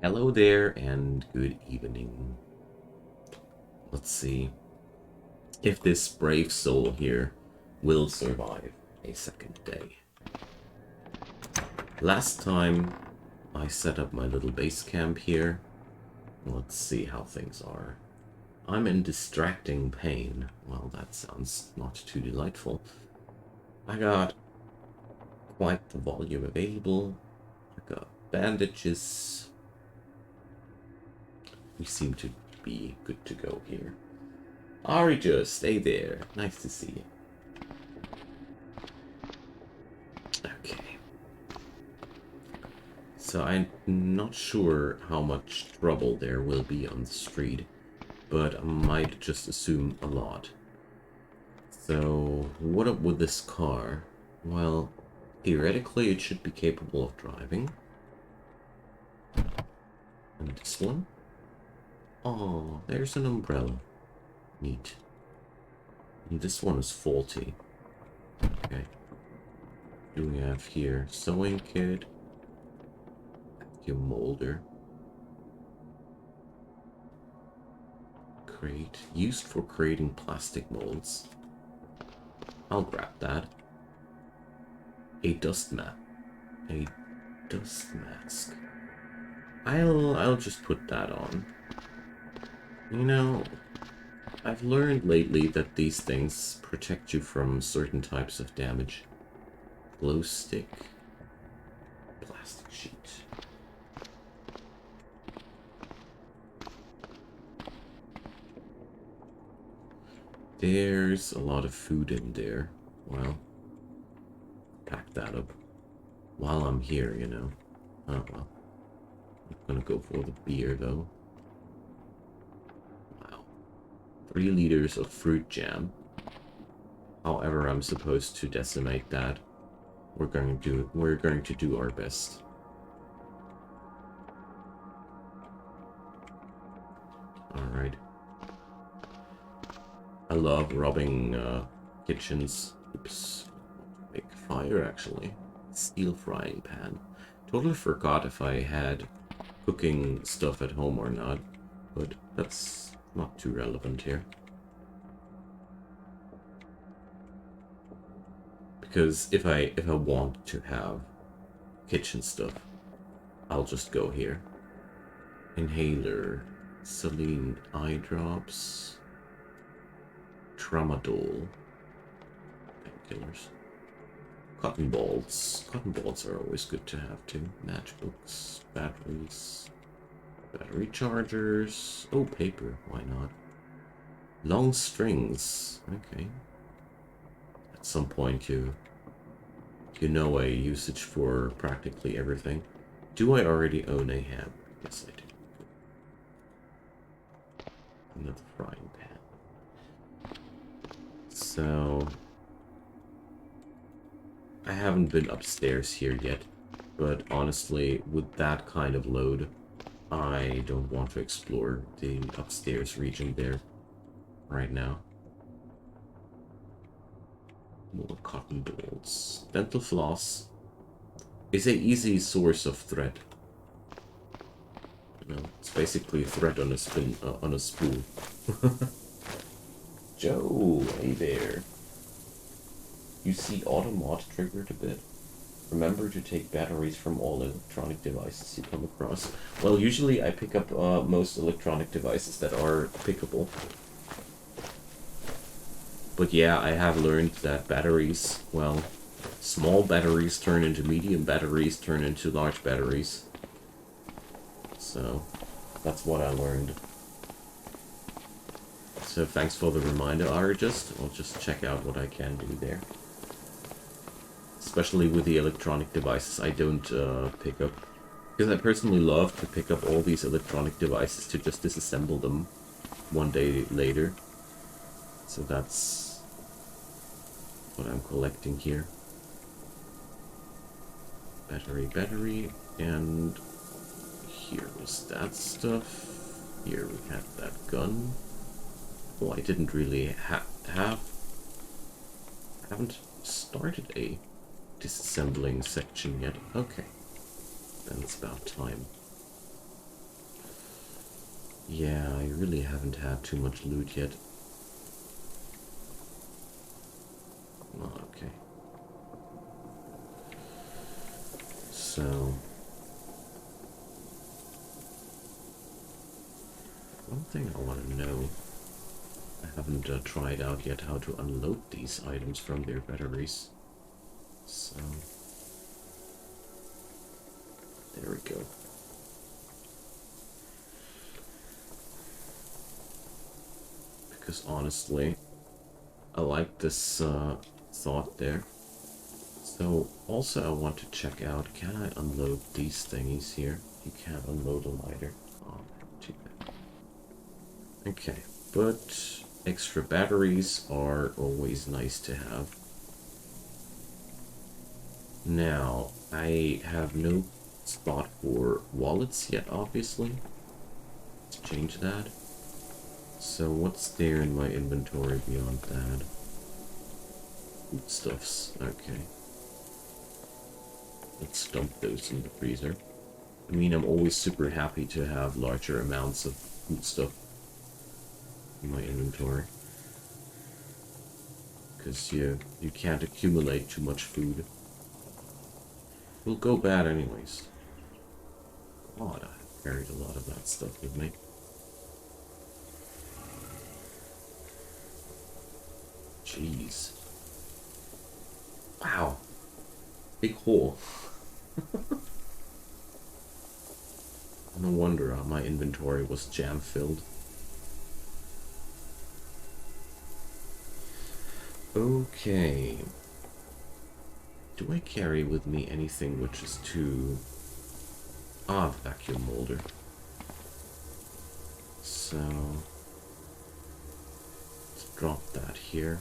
Hello there and good evening. Let's see if this brave soul here will survive a second day. Last time I set up my little base camp here. Let's see how things are. I'm in distracting pain. Well, that sounds not too delightful. I got quite the volume available. I got bandages. We seem to be good to go here. Ari, just stay there. Nice to see you. Okay. So I'm not sure how much trouble there will be on the street, but I might just assume a lot. So, what up with this car? Well, theoretically it should be capable of driving. And this one? Oh, there's an umbrella. Neat. And this one is faulty. Okay. What do we have here? Sewing kit. Vacuum molder. Crate. Used for creating plastic molds. I'll grab that. A dust mat. A dust mask. I'll just put that on. You know, I've learned lately that these things protect you from certain types of damage. Glow stick. Plastic sheet. There's a lot of food in there. Well, pack that up while I'm here, you know. Oh well. I'm gonna go for the beer though. Wow. 3 liters of fruit jam. However, I'm supposed to decimate that. We're going to do our best. Alright. I love robbing kitchens. Oops. Make fire actually. Steel frying pan. Totally forgot if I had cooking stuff at home or not, but that's not too relevant here. Because if I want to have kitchen stuff, I'll just go here. Inhaler, saline eye drops, tramadol, painkillers, cotton balls. Cotton balls are always good to have too. Matchbooks, batteries, battery chargers. Oh, paper. Why not? Long strings. Okay. At some point, you know a usage for practically everything. Do I already own a hammer? Yes, I do. Another frying pan. So, I haven't been upstairs here yet, but honestly, with that kind of load, I don't want to explore the upstairs region there right now. More cotton balls. Dental floss is a easy source of thread. You know, it's basically thread on a spin on a spool. Joe, hey there. You see Automod triggered a bit. Remember to take batteries from all electronic devices you come across. Well, usually I pick up most electronic devices that are pickable. But yeah, I have learned that batteries, well, small batteries turn into medium batteries, turn into large batteries. So, that's what I learned. So thanks for the reminder, I'll just check out what I can do there. Especially with the electronic devices I don't pick up. Because I personally love to pick up all these electronic devices to just disassemble them one day later. So that's what I'm collecting here. Battery, and here was that stuff. Here we have that gun. Oh, I didn't really haven't started a disassembling section yet. Okay, then it's about time. Yeah, I really haven't had too much loot yet. Oh, okay. So... one thing I want to know, I haven't tried out yet how to unload these items from their batteries. So, there we go. Because honestly, I like this thought there. So, also I want to check out, can I unload these thingies here? You can't unload a lighter. Oh, too bad. Okay, but extra batteries are always nice to have. Now, I have no spot for wallets yet, obviously. Let's change that. So what's there in my inventory beyond that? Foodstuffs, okay. Let's dump those in the freezer. I mean, I'm always super happy to have larger amounts of foodstuff in my inventory. Because you can't accumulate too much food. Will go bad anyways. God, I carried a lot of that stuff with me. Jeez. Wow. Big hole. No wonder my inventory was jam-filled. Okay. Do I carry with me anything which is too... Ah, the vacuum molder. So... let's drop that here.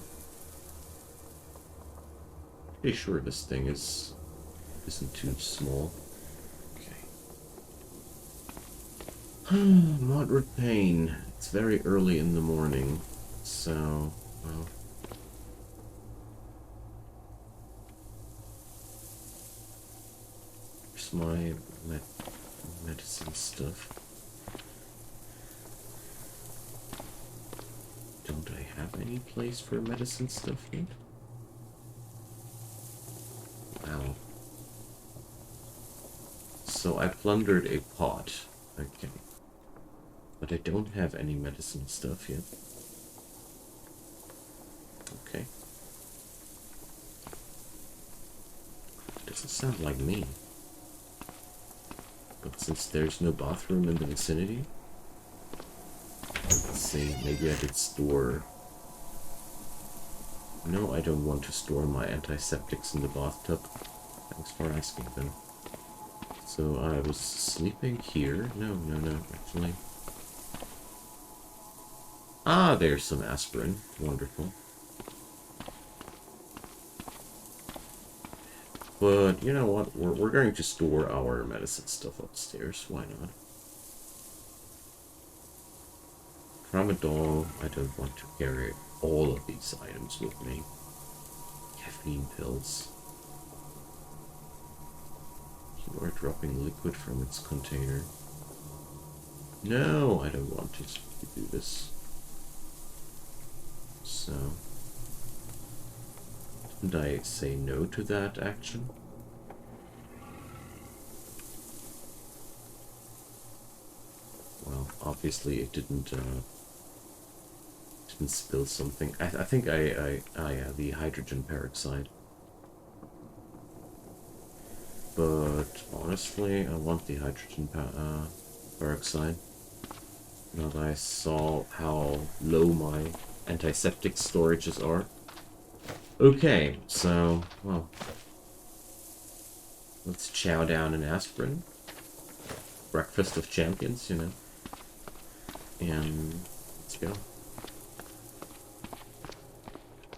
Pretty sure this thing isn't too small. Okay. Moderate pain. It's very early in the morning, so... well... here's my medicine stuff. Don't I have any place for medicine stuff yet? Wow. So I plundered a pot. Okay. But I don't have any medicine stuff yet. Okay. Doesn't sound like me. But since there's no bathroom in the vicinity... let's see, maybe I could store... no, I don't want to store my antiseptics in the bathtub. Thanks for asking, then. So I was sleeping here. No, actually. Ah, there's some aspirin. Wonderful. But, you know what? We're going to store our medicine stuff upstairs. Why not? Tramadol. I don't want to carry all of these items with me. Caffeine pills. You are dropping liquid from its container. No, I don't want to do this. So... didn't I say no to that action? Well, obviously it didn't spill something. I think yeah, the hydrogen peroxide. But honestly, I want the hydrogen peroxide. Now that I saw how low my antiseptic storages are. Okay, so, well, let's chow down an aspirin. Breakfast of champions, you know. And let's go.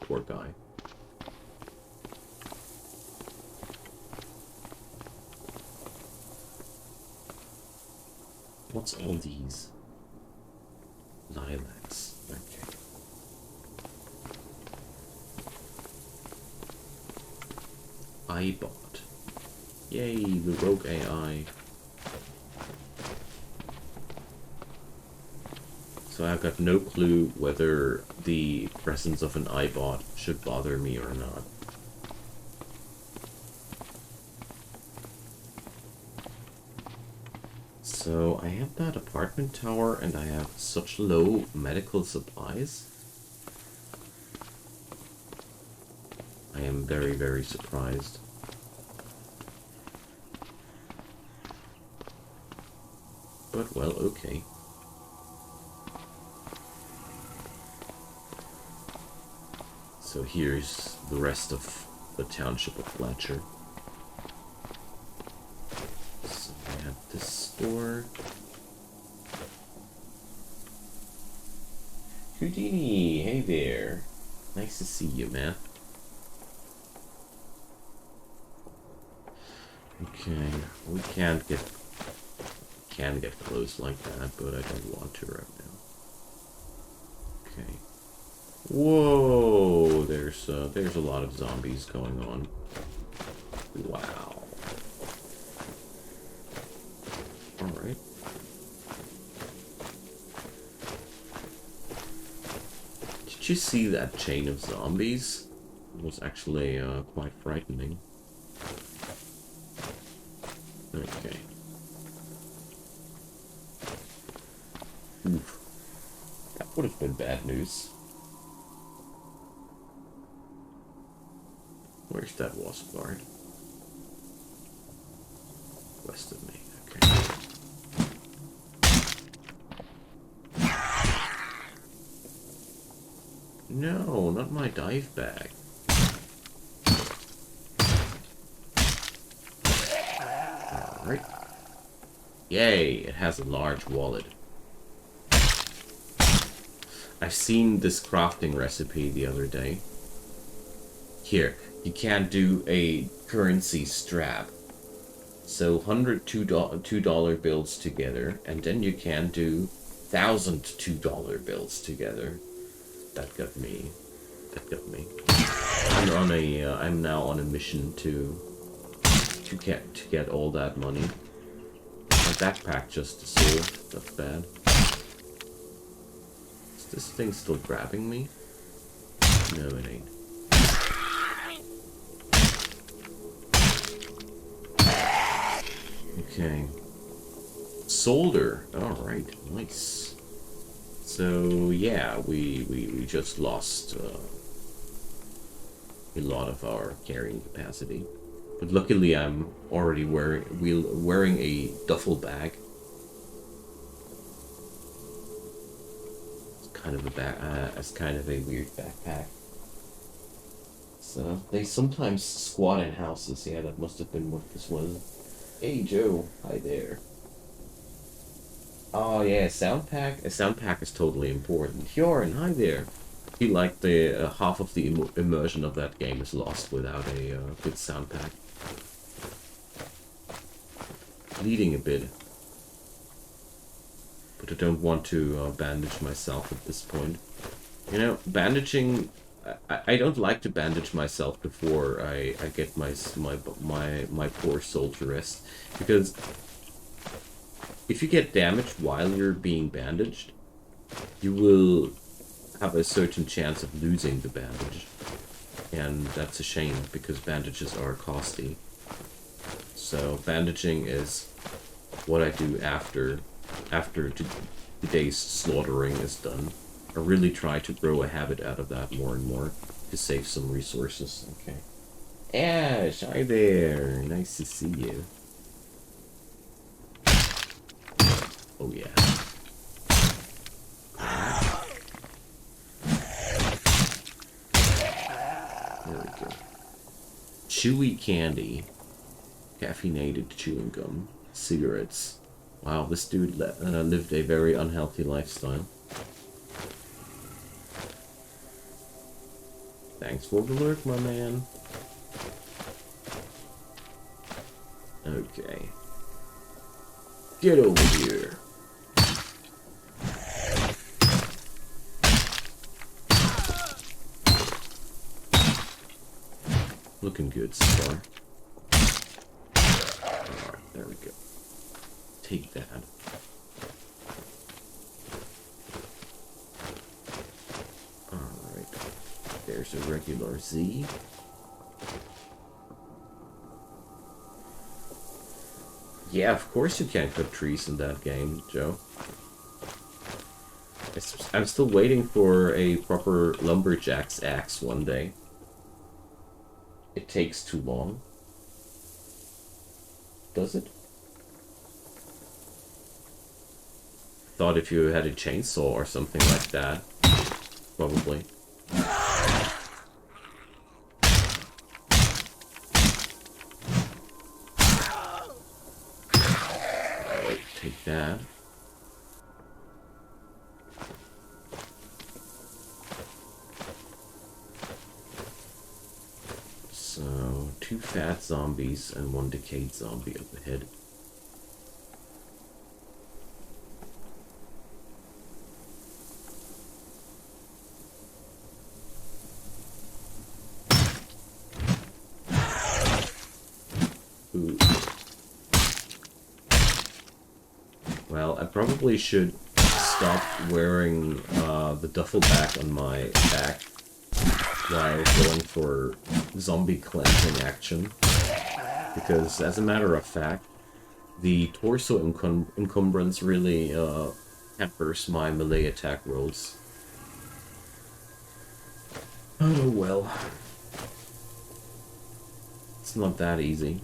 Poor guy. What's all these? Lilacs. Okay. iBot. Yay, the rogue AI. So I've got no clue whether the presence of an iBot should bother me or not. So I have that apartment tower and I have such low medical supplies. I am very, very surprised. But well, okay. So here's the rest of the township of Fletcher. So we have this store. Houdini, hey there. Nice to see you, man. Okay, we can't get close like that, but I don't want to right now. Okay. Whoa, there's a lot of zombies going on. Wow. All right. Did you see that chain of zombies? It was actually quite frightening. Okay. Oof. That would have been bad news. Where's that wasp guard? West of me, okay. No, not my dive bag. Alright. Yay, it has a large wallet. I've seen this crafting recipe the other day. Here, you can do a currency strap. So 100 $2 bills together, and then you can do 1,000 $2 bills together. That got me. That got me. I'm now on a mission to get all that money. My backpack just dissolved. That's bad. Is this thing still grabbing me? No, it ain't. Okay. Solder. Alright, nice. So, yeah, we just lost a lot of our carrying capacity. But luckily I'm already wearing a duffel bag. It's kind of a weird backpack. So, they sometimes squat in houses. Yeah, that must have been what this was. Hey Joe, hi there. Oh yeah, sound pack. A sound pack is totally important. Bjorn, hi there. I feel like the half of the immersion of that game is lost without a good sound pack. Bleeding a bit, but I don't want to bandage myself at this point. You know, bandaging. I don't like to bandage myself before I get my poor soul to rest, because if you get damaged while you're being bandaged, you will have a certain chance of losing the bandage, and that's a shame because bandages are costly. So bandaging is what I do after today's slaughtering is done. I really try to grow a habit out of that more and more to save some resources. Okay. Ash, hi there. Nice to see you. Oh yeah. There we go. Chewy candy. Caffeinated chewing gum. Cigarettes. Wow, this dude lived a very unhealthy lifestyle. Thanks for the lurk, my man. Okay. Get over here. Looking good so far. Alright, there we go. Take that. there's a regular Z. Yeah, of course you can't cut trees in that game, Joe. I'm still waiting for a proper lumberjack's axe one day. It takes too long. Does it? Thought if you had a chainsaw or something like that, probably. Alright, take that. So, 2 fat zombies and 1 decayed zombie up ahead. Ooh. Well, I probably should stop wearing the duffel bag on my back while going for zombie cleansing action, because as a matter of fact, the torso encumbrance really hampers my melee attack rolls. Oh well. It's not that easy.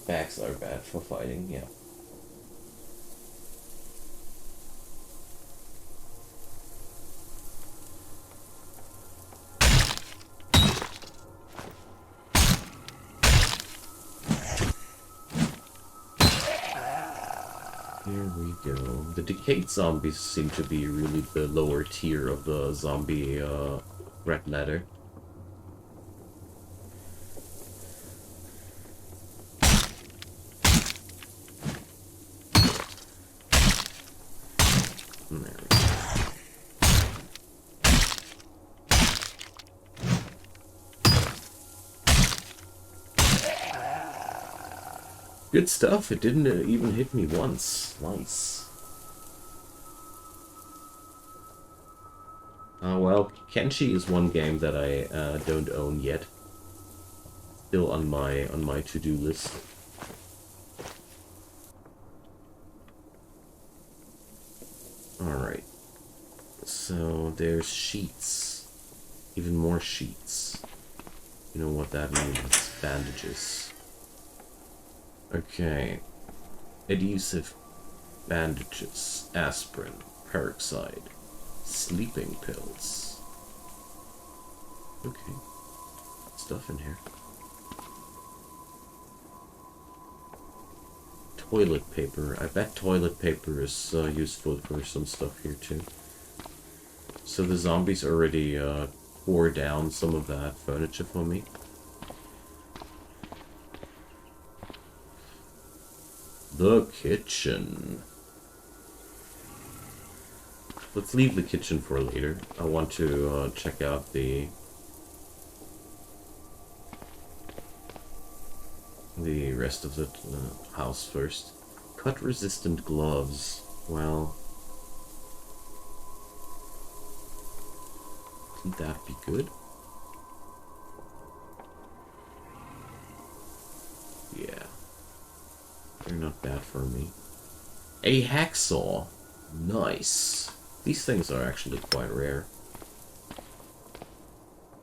Bags are bad for fighting, yeah. Here we go. The decayed zombies seem to be really the lower tier of the zombie red ladder. There we go. Good stuff. It didn't even hit me once. Nice. Well, Kenshi is one game that I don't own yet. Still on my to-do list. Alright. So there's sheets. Even more sheets. You know what that means. Bandages. Okay. Adhesive bandages, aspirin, peroxide, sleeping pills. Okay. Stuff in here. Toilet paper. I bet toilet paper is useful for some stuff here too. So the zombies already tore down some of that furniture for me. The kitchen. Let's leave the kitchen for later. I want to check out the rest of the house first. Cut-resistant gloves. Well, wouldn't that be good? Yeah. They're not bad for me. A hacksaw. Nice. These things are actually quite rare.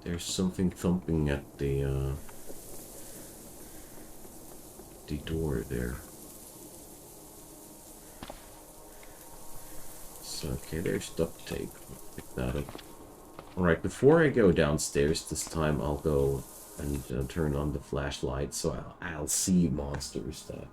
There's something thumping at the door there. So, okay, there's duct tape. Pick that up. Alright, before I go downstairs this time, I'll go and turn on the flashlight so I'll see monsters that...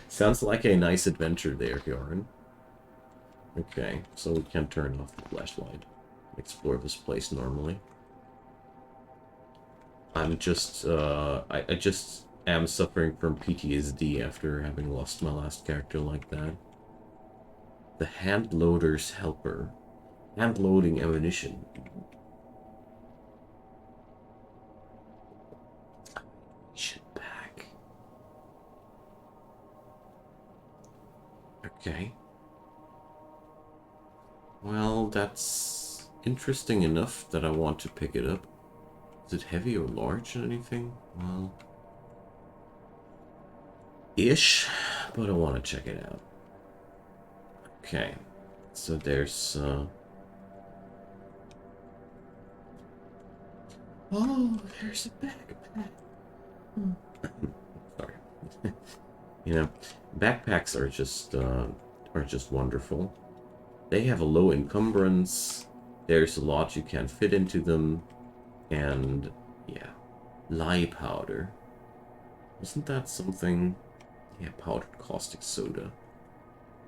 Sounds like a nice adventure there, Bjorn. Okay, so we can turn off the flashlight. Explore this place normally. I'm just, I just am suffering from PTSD after having lost my last character like that. The hand loader's helper. Hand loading ammunition. Okay. Well, that's interesting enough that I want to pick it up. Is it heavy or large or anything? Well, ish, but I want to check it out. Okay. So there's, oh, there's a backpack. Sorry. You know, backpacks are just wonderful. They have a low encumbrance. There's a lot you can fit into them, and yeah, lye powder. Isn't that something? Yeah, powdered caustic soda.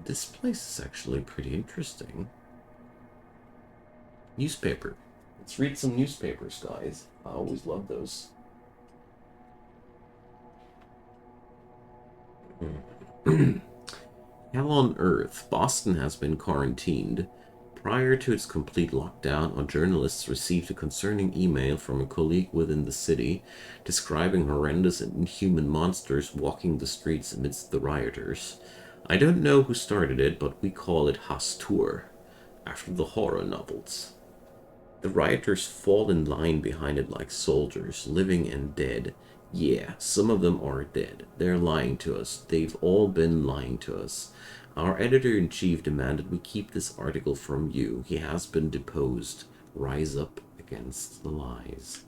This place is actually pretty interesting. Newspaper. Let's read some newspapers, guys. I always love those. Hell on Earth, Boston has been quarantined. Prior to its complete lockdown, our journalists received a concerning email from a colleague within the city describing horrendous and inhuman monsters walking the streets amidst the rioters. I don't know who started it, but we call it Hastur, after the horror novels. The rioters fall in line behind it like soldiers, living and dead. Yeah, some of them are dead. They're lying to us. They've all been lying to us. Our editor-in-chief demanded we keep this article from you. He has been deposed. Rise up against the lies.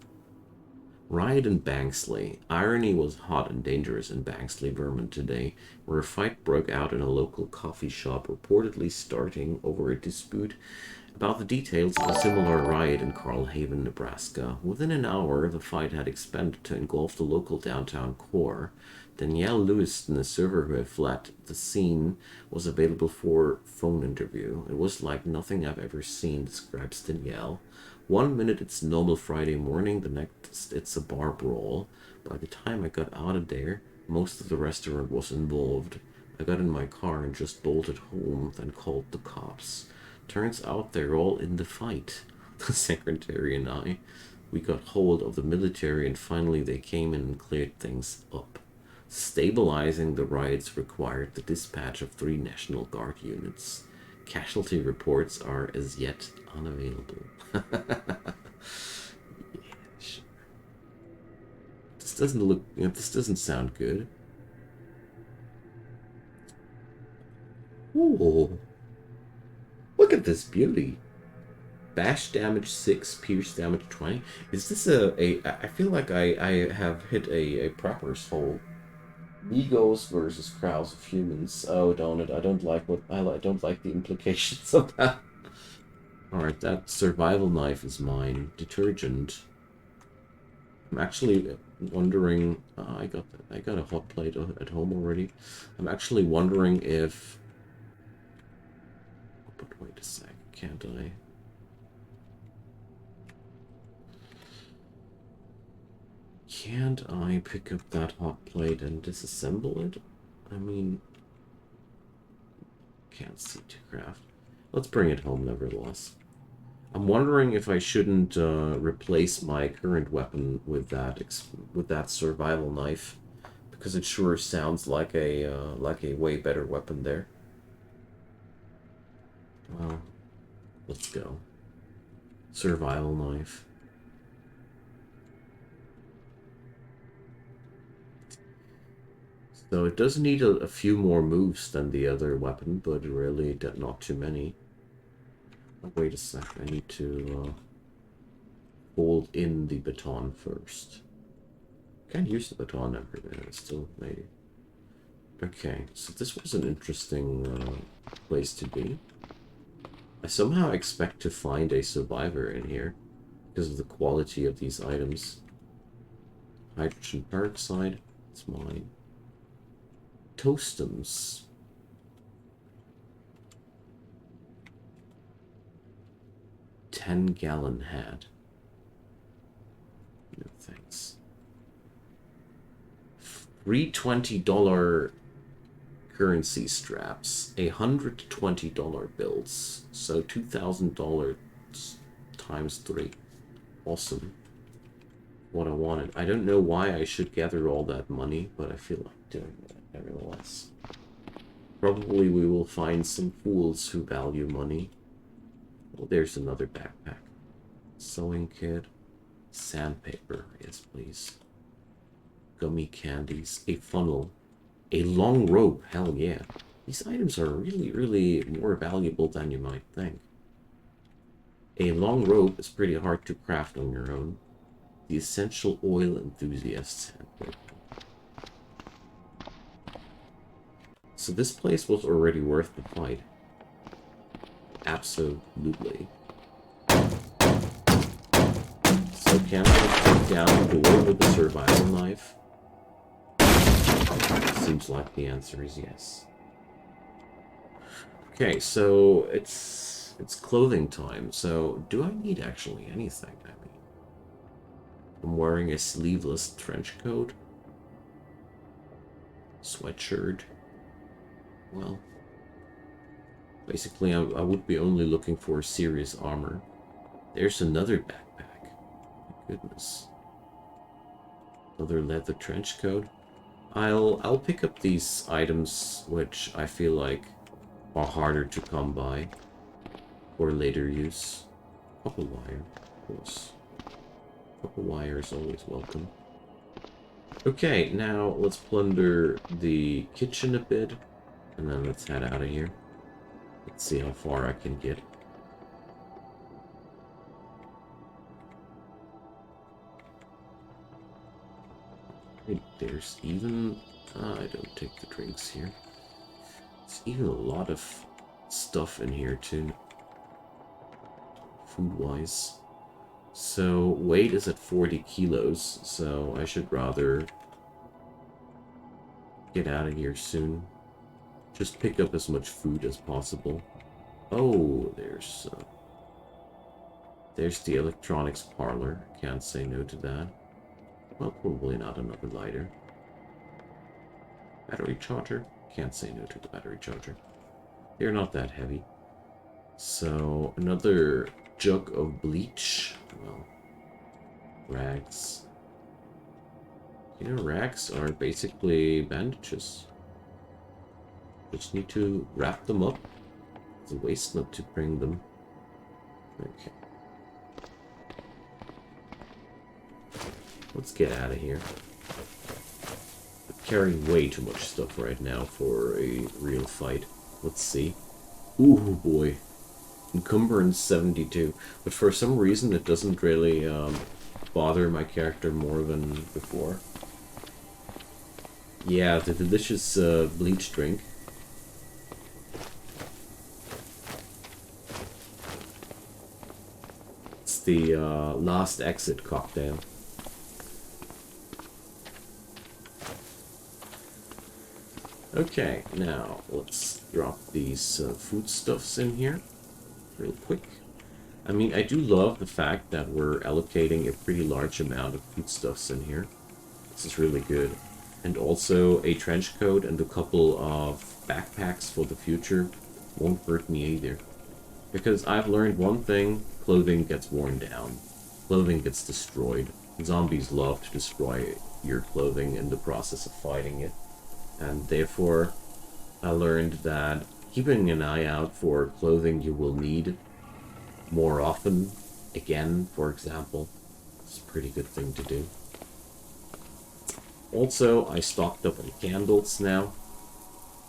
Riot in Banksley. Irony was hot and dangerous in Banksley, Vermont today, where a fight broke out in a local coffee shop, reportedly starting over a dispute about the details of a similar riot in Carlhaven, Nebraska. Within an hour, the fight had expanded to engulf the local downtown core. Danielle Lewiston, a server who had fled the scene, was available for phone interview. It was like nothing I've ever seen, describes Danielle. 1 minute it's normal Friday morning, the next it's a bar brawl. By the time I got out of there, most of the restaurant was involved. I got in my car and just bolted home, then called the cops. Turns out they're all in the fight. The secretary and I, we got hold of the military and finally they came in and cleared things up. Stabilizing the riots required the dispatch of 3 National Guard units. Casualty reports are as yet unavailable. Yeah, sure. This doesn't look, this doesn't sound good. Ooh, look at this beauty. Bash damage 6, pierce damage 20. Is this I feel like I have hit a proper soul. Egos versus crowds of humans. Oh, don't it. I don't like I don't like the implications of that. Alright, that survival knife is mine. Detergent. I'm actually wondering. I got a hot plate at home already. I'm actually wondering if. But wait a sec, can't I? Can't I pick up that hot plate and disassemble it? I mean, can't see to craft. Let's bring it home nevertheless. I'm wondering if I shouldn't replace my current weapon with that survival knife, because it sure sounds like a way better weapon there. Well, let's go. Survival knife. So it does need a few more moves than the other weapon, but really not too many. Oh, wait a sec, I need to hold in the baton first. Can't use the baton everywhere, it's still maybe. Okay, so this was an interesting place to be. I somehow expect to find a survivor in here because of the quality of these items. Hydrogen peroxide, it's mine. Toastums. 10-gallon hat. No thanks. Free $20 currency straps. $120 bills. So $2,000 times 3. Awesome. What I wanted. I don't know why I should gather all that money, but I feel like doing that nevertheless. Probably we will find some fools who value money. Oh, there's another backpack. Sewing kit. Sandpaper. Yes, please. Gummy candies. A funnel. A long rope. Hell yeah. These items are really, really more valuable than you might think. A long rope is pretty hard to craft on your own. The essential oil enthusiast's handbook. So this place was already worth the fight. Absolutely. So can I take down the door with the survival knife? Seems like the answer is yes. Okay, so it's clothing time. So do I need actually anything? I mean, I'm wearing a sleeveless trench coat, sweatshirt. Well, basically I would be only looking for serious armor. There's another backpack. My goodness. Another leather trench coat. I'll pick up these items which I feel like are harder to come by for later use. Copper wire, of course. Copper wire is always welcome. Okay, now let's plunder the kitchen a bit, and then let's head out of here. Let's see how far I can get. Hey, there's even... I don't take the drinks here. There's even a lot of stuff in here too. Food-wise. So, weight is at 40 kilos, so I should rather get out of here soon. Just pick up as much food as possible. Oh, there's the electronics parlor. Can't say no to that. Well, probably not another lighter. Battery charger. Can't say no to the battery charger. They're not that heavy. So, another jug of bleach. Well, rags. You know, rags are basically bandages. Just need to wrap them up. It's a waste not to bring them. Okay. Let's get out of here. I'm carrying way too much stuff right now for a real fight. Let's see. Ooh, boy. Encumbrance 72. But for some reason it doesn't really bother my character more than before. Yeah, the delicious bleach drink. It's the last exit cocktail. Okay, now let's drop these foodstuffs in here real quick. I mean, I do love the fact that we're allocating a pretty large amount of foodstuffs in here. This is really good. And also a trench coat and a couple of backpacks for the future won't hurt me either. Because I've learned one thing, clothing gets worn down. Clothing gets destroyed. Zombies love to destroy your clothing in the process of fighting it. And therefore, I learned that keeping an eye out for clothing you will need more often, again, for example, is a pretty good thing to do. Also, I stocked up on candles now,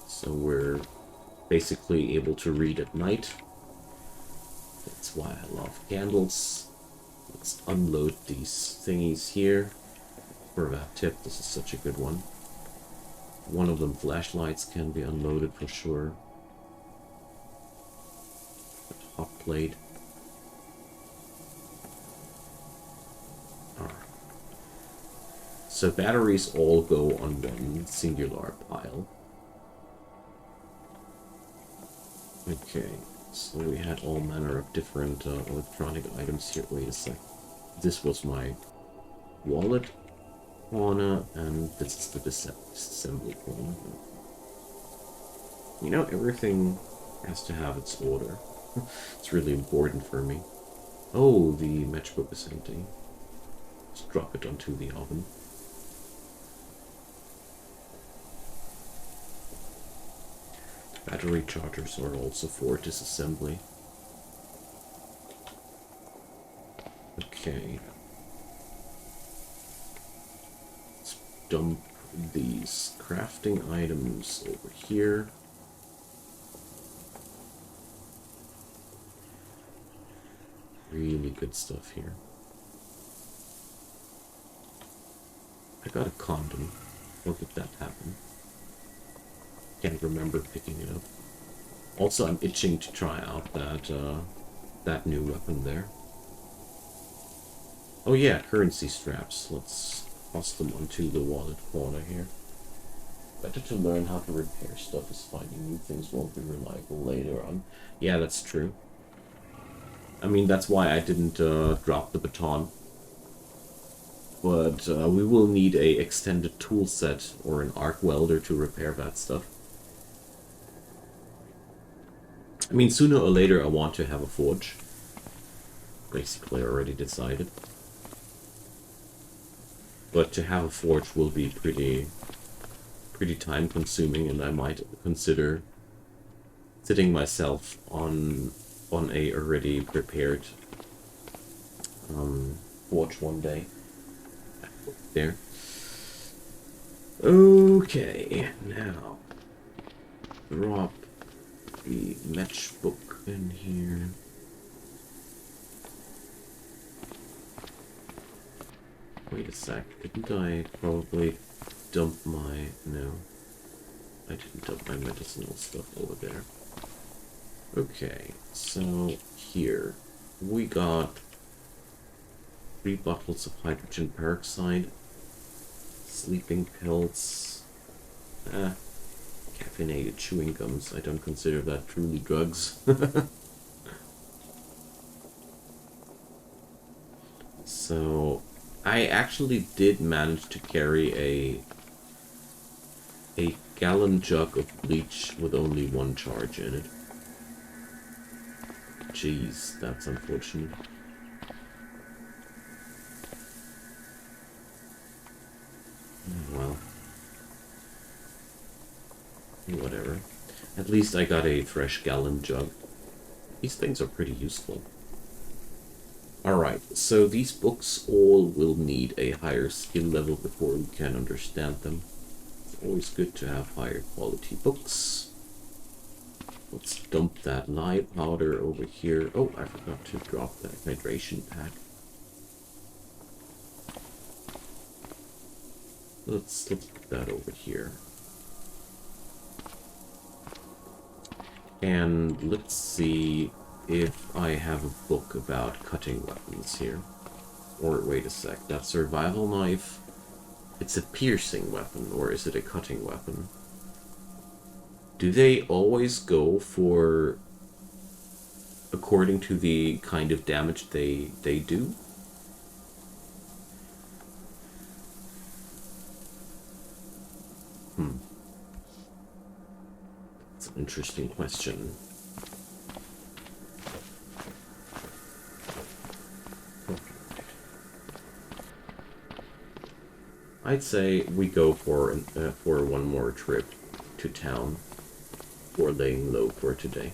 so we're basically able to read at night. That's why I love candles. Let's unload these thingies here. For that tip, this is such a good one. One of them flashlights can be unloaded for sure. Hot plate. Alright. So batteries all go on one singular pile. Okay, so we had all manner of different electronic items here. Wait a sec. This was my wallet corner, and this is the disassembly corner. You know, everything has to have its order. It's really important for me. Oh, the matchbook is empty. Just drop it onto the oven. Battery chargers are also for disassembly. Okay. Let's dump these crafting items over here. Really good stuff here. I got a condom. Look at that happen. Can't remember picking it up. Also, I'm itching to try out that new weapon there. Oh yeah, currency straps. Let's toss them onto the wallet corner here. Better to learn how to repair stuff as finding new things won't be reliable later on. Yeah, that's true. I mean, that's why I didn't drop the baton. But we will need a extended tool set or an arc welder to repair that stuff. I mean, sooner or later I want to have a forge. Basically already decided. But to have a forge will be pretty time consuming, and I might consider sitting myself on a already prepared forge one day. There. Okay, now drop the matchbook in here. Wait a sec, didn't I probably dump my... No. I didn't dump my medicinal stuff over there. Okay, so here we got 3 bottles of hydrogen peroxide, sleeping pills, caffeinated chewing gums. I don't consider that truly drugs. So I actually did manage to carry a gallon jug of bleach with only 1 charge in it. Jeez, that's unfortunate. Well, whatever. At least I got a fresh gallon jug. These things are pretty useful. Alright, so these books all will need a higher skill level before we can understand them. It's always good to have higher quality books. Let's dump that light powder over here. Oh, I forgot to drop that hydration pack. Let's put that over here. And let's see if I have a book about cutting weapons here. Or wait a sec, that survival knife, it's a piercing weapon, or is it a cutting weapon? Do they always go for according to the kind of damage they do? It's an interesting question. I'd say we go for one more trip to town for laying low for today.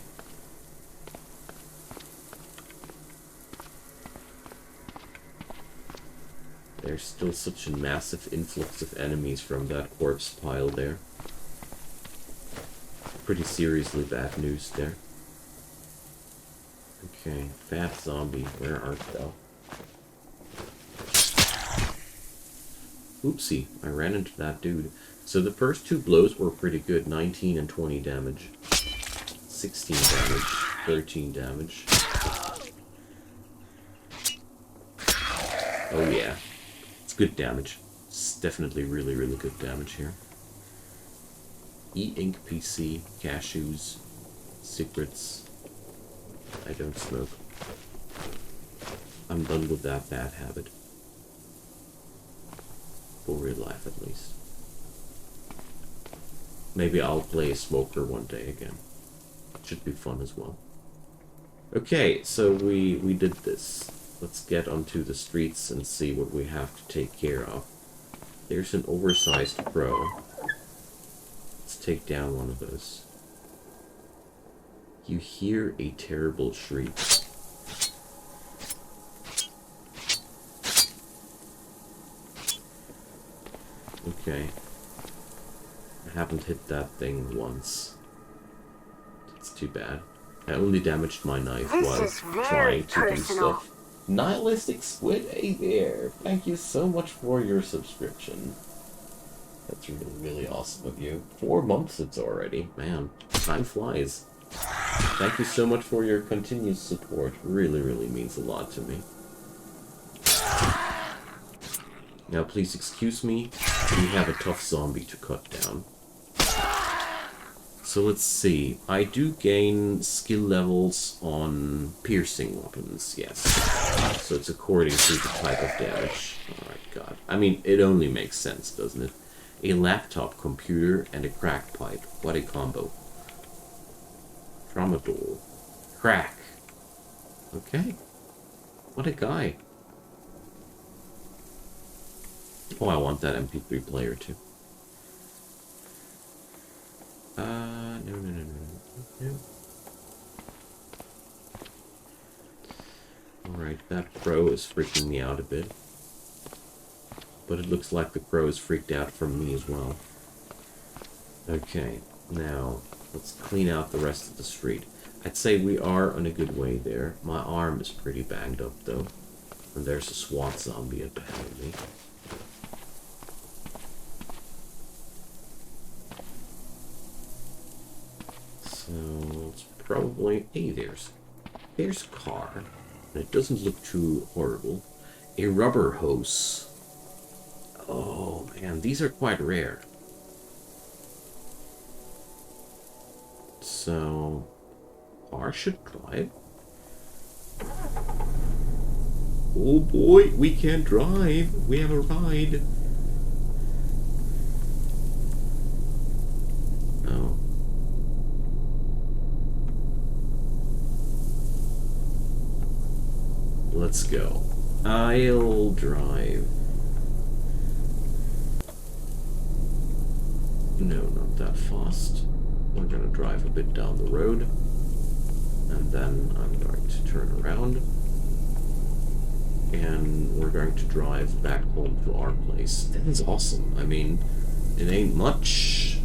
There's still such a massive influx of enemies from that corpse pile there. Pretty seriously bad news there. Okay, fat zombie, where art thou? Oopsie, I ran into that dude. So the first 2 blows were pretty good, 19 and 20 damage. 16 damage, 13 damage. Oh yeah, it's good damage. It's definitely really, really good damage here. E-Ink PC, cashews, cigarettes. I don't smoke. I'm done with that bad habit. For real life, at least. Maybe I'll play a smoker one day again. It should be fun as well. Okay, so we did this. Let's get onto the streets and see what we have to take care of. There's an oversized crow. Let's take down one of those. You hear a terrible shriek. Okay. I haven't hit that thing once. It's too bad. I only damaged my knife while trying to do stuff. Nihilistic Squid, hey there! Thank you so much for your subscription. That's really, really awesome of you. 4 months it's already. Man, time flies. Thank you so much for your continued support. Really, really means a lot to me. Now, please excuse me. We have a tough zombie to cut down. So let's see. I do gain skill levels on piercing weapons, yes. So it's according to the type of damage. Alright, God. I mean, it only makes sense, doesn't it? A laptop computer and a crack pipe. What a combo. Tramadol. Crack. Okay. What a guy. Oh, I want that MP3 player too. No. Alright, that crow is freaking me out a bit. But it looks like the crow is freaked out from me as well. Okay, now, let's clean out the rest of the street. I'd say we are on a good way there. My arm is pretty banged up, though. And there's a SWAT zombie up ahead of me. So, it's probably... Hey, there's a car. And it doesn't look too horrible. A rubber hose. Oh, man, these are quite rare. So, car should drive. Oh boy, we can't drive. We have a ride. Oh. Let's go. I'll drive. No, not that fast. We're gonna drive a bit down the road. And then I'm going to turn around. And we're going to drive back home to our place. That is awesome. I mean, it ain't much,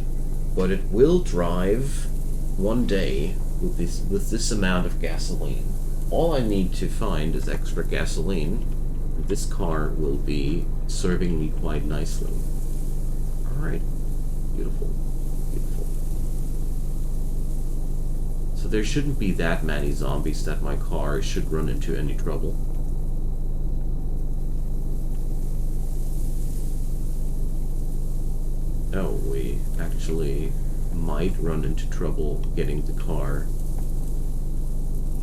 but it will drive one day with this amount of gasoline. All I need to find is extra gasoline. This car will be serving me quite nicely. Alright. Beautiful. Beautiful. So there shouldn't be that many zombies that my car should run into any trouble. Oh, we actually might run into trouble getting the car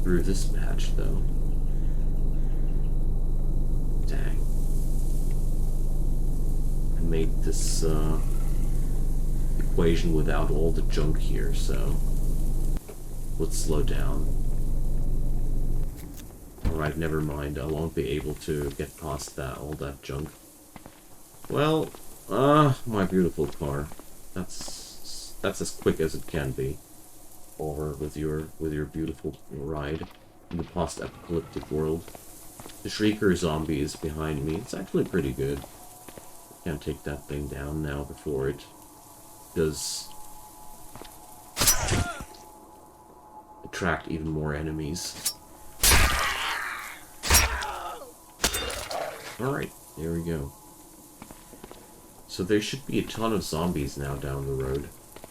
through this patch, though. Dang. I made this equation without all the junk here, so let's slow down. Alright, never mind. I won't be able to get past all that junk. Well, my beautiful car. That's as quick as it can be. Over with your beautiful ride in the post-apocalyptic world. The Shrieker zombie is behind me. It's actually pretty good. Can't take that thing down now before it does attract even more enemies. Alright, there we go. So there should be a ton of zombies now down the road.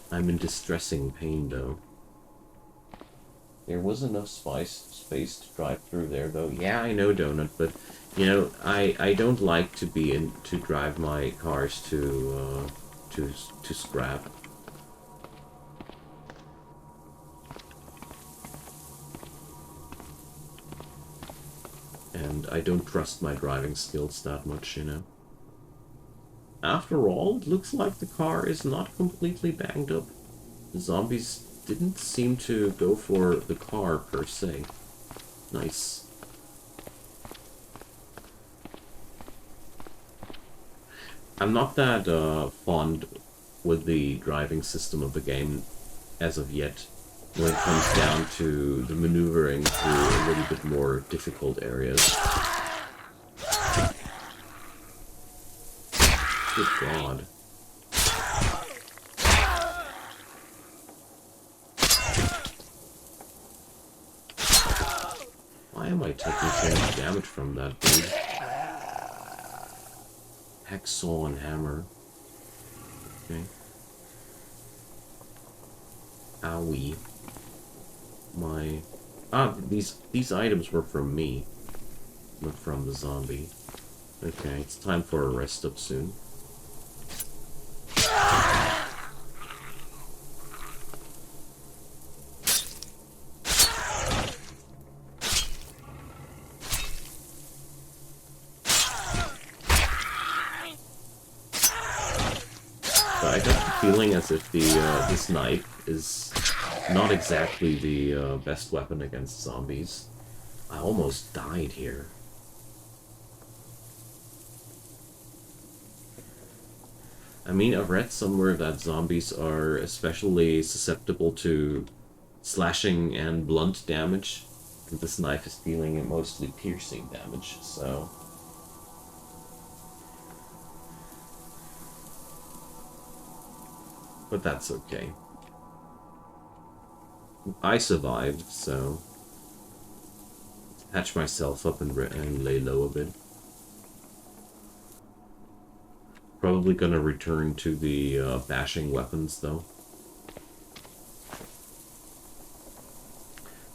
I'm in distressing pain, though. There was enough space to drive through there, though. Yeah, I know, Donut, but, you know, I don't like to drive my cars to scrap. And I don't trust my driving skills that much, you know. After all, it looks like the car is not completely banged up. The zombies didn't seem to go for the car, per se. Nice. I'm not that fond with the driving system of the game as of yet. when it comes down to the maneuvering through a little bit more difficult areas. Good God. Why am I taking so much damage from that dude? Hacksaw and hammer. Okay. Owie. These items were from me, not from the zombie. Okay, it's time for a rest up soon. But I got the feeling as if this knife is not exactly the best weapon against zombies. I almost died here. I mean, I've read somewhere that zombies are especially susceptible to slashing and blunt damage. And this knife is dealing mostly piercing damage, so... But that's okay. I survived, so... Patch myself up and lay low a bit. Probably gonna return to the bashing weapons, though.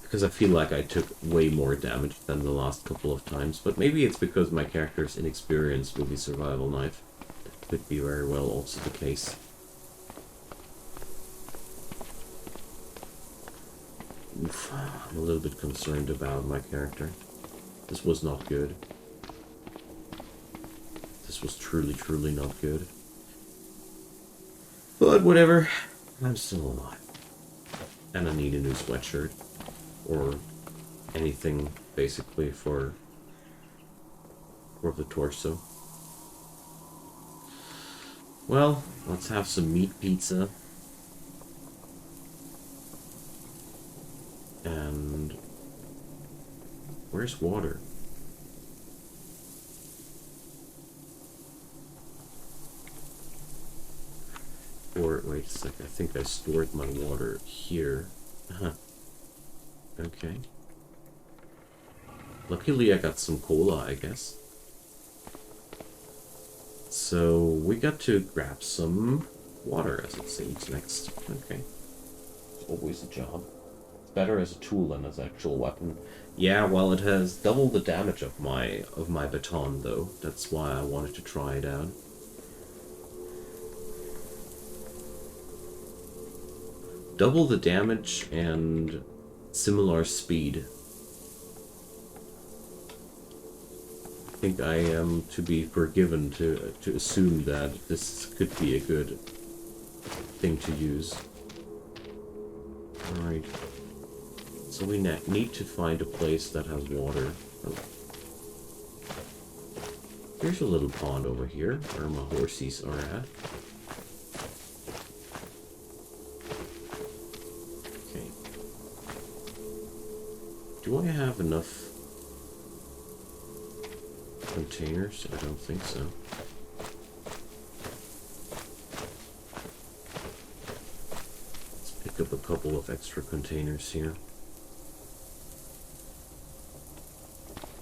Because I feel like I took way more damage than the last couple of times. But maybe it's because my character is inexperienced with the survival knife. That could be very well also the case. Oof, I'm a little bit concerned about my character. This was not good. This was truly, truly not good. But whatever, I'm still alive. And I need a new sweatshirt. Or anything, basically, for the torso. Well, let's have some meat pizza. And... where's water? Or, wait a sec, I think I stored my water here. Huh. Okay. Luckily I got some cola, I guess. So, we got to grab some water, as it seems, next. Okay. Always a job. It's better as a tool than as an actual weapon. Yeah, well, it has double the damage of my baton, though. That's why I wanted to try it out. Double the damage and similar speed. I think I am to be forgiven to assume that this could be a good thing to use. Alright. So we need to find a place that has water. Oh. Here's a little pond over here where my horsies are at. Okay. Do I have enough containers? I don't think so. Let's pick up a couple of extra containers here.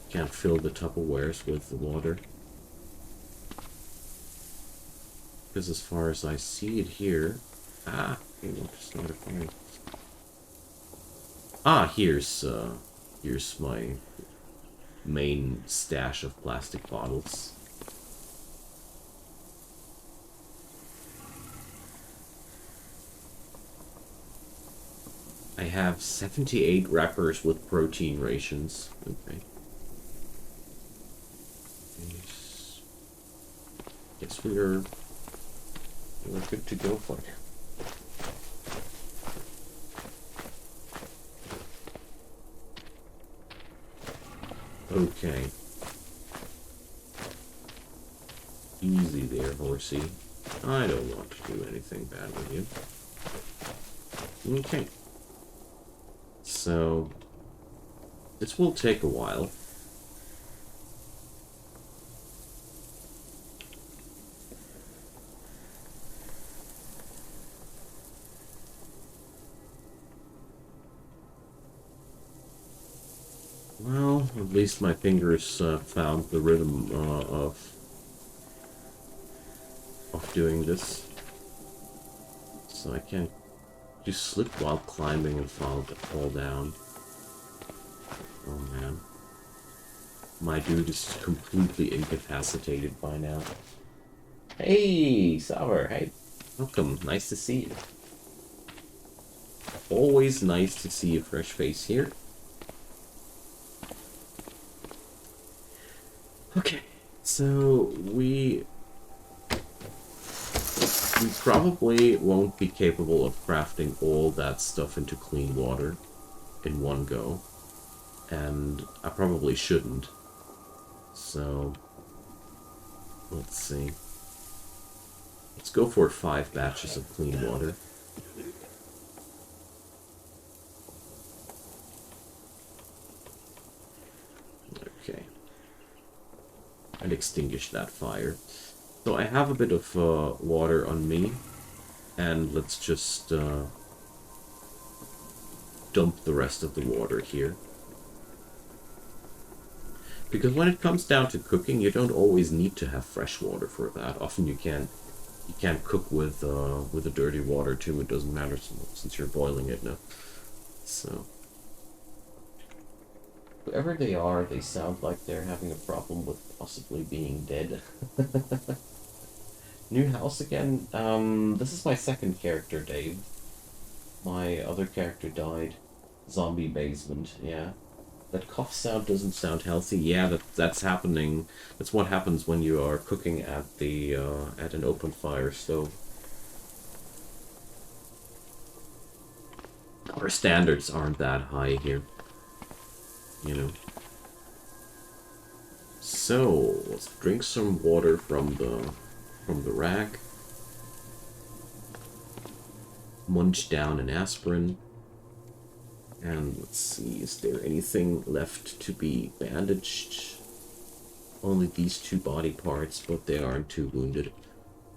Can't fill the Tupperwares with the water. Because as far as I see it here... Ah! Just not a fire. Ah, here's my main stash of plastic bottles. I have 78 wrappers with protein rations. Okay. Guess we're good to go for it. Okay. Easy there, horsey. I don't want to do anything bad with you. Okay. So this will take a while. Well, at least my fingers found the rhythm of doing this. So I can't just slip while climbing and fall down. Oh man. My dude is completely incapacitated by now. Hey, Sour, hey. Welcome, nice to see you. Always nice to see a fresh face here. Okay, so we probably won't be capable of crafting all that stuff into clean water in one go. And I probably shouldn't. So, let's see. Let's go for 5 batches of clean water. Okay. And extinguish that fire. So I have a bit of water on me. And let's just dump the rest of the water here. Because when it comes down to cooking, you don't always need to have fresh water for that. Often you can't cook with the dirty water too. It doesn't matter since you're boiling it now. So whoever they are, they sound like they're having a problem with possibly being dead. New house again. This is my second character, Dave. My other character died. Zombie basement. Yeah. That cough sound doesn't sound healthy. Yeah, that's happening. That's what happens when you are cooking at the at an open fire stove. Our standards aren't that high here, you know. So let's drink some water from the rack. Munch down an aspirin. And let's see, is there anything left to be bandaged? Only these 2 body parts, but they aren't too wounded.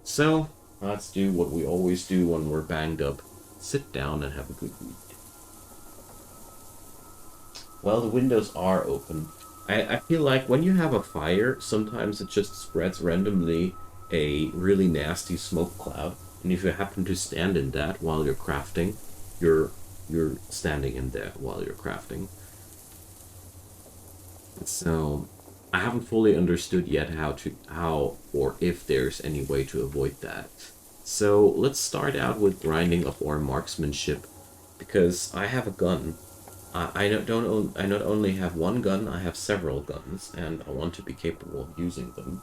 So, let's do what we always do when we're banged up. Sit down and have a good read. Well, the windows are open. I feel like when you have a fire, sometimes it just spreads randomly a really nasty smoke cloud. And if you happen to stand in that while you're crafting, you're standing in there while you're crafting. So I haven't fully understood yet how or if there's any way to avoid that. So let's start out with grinding up our marksmanship, because I have a gun. I not only have one gun, I have several guns, and I want to be capable of using them.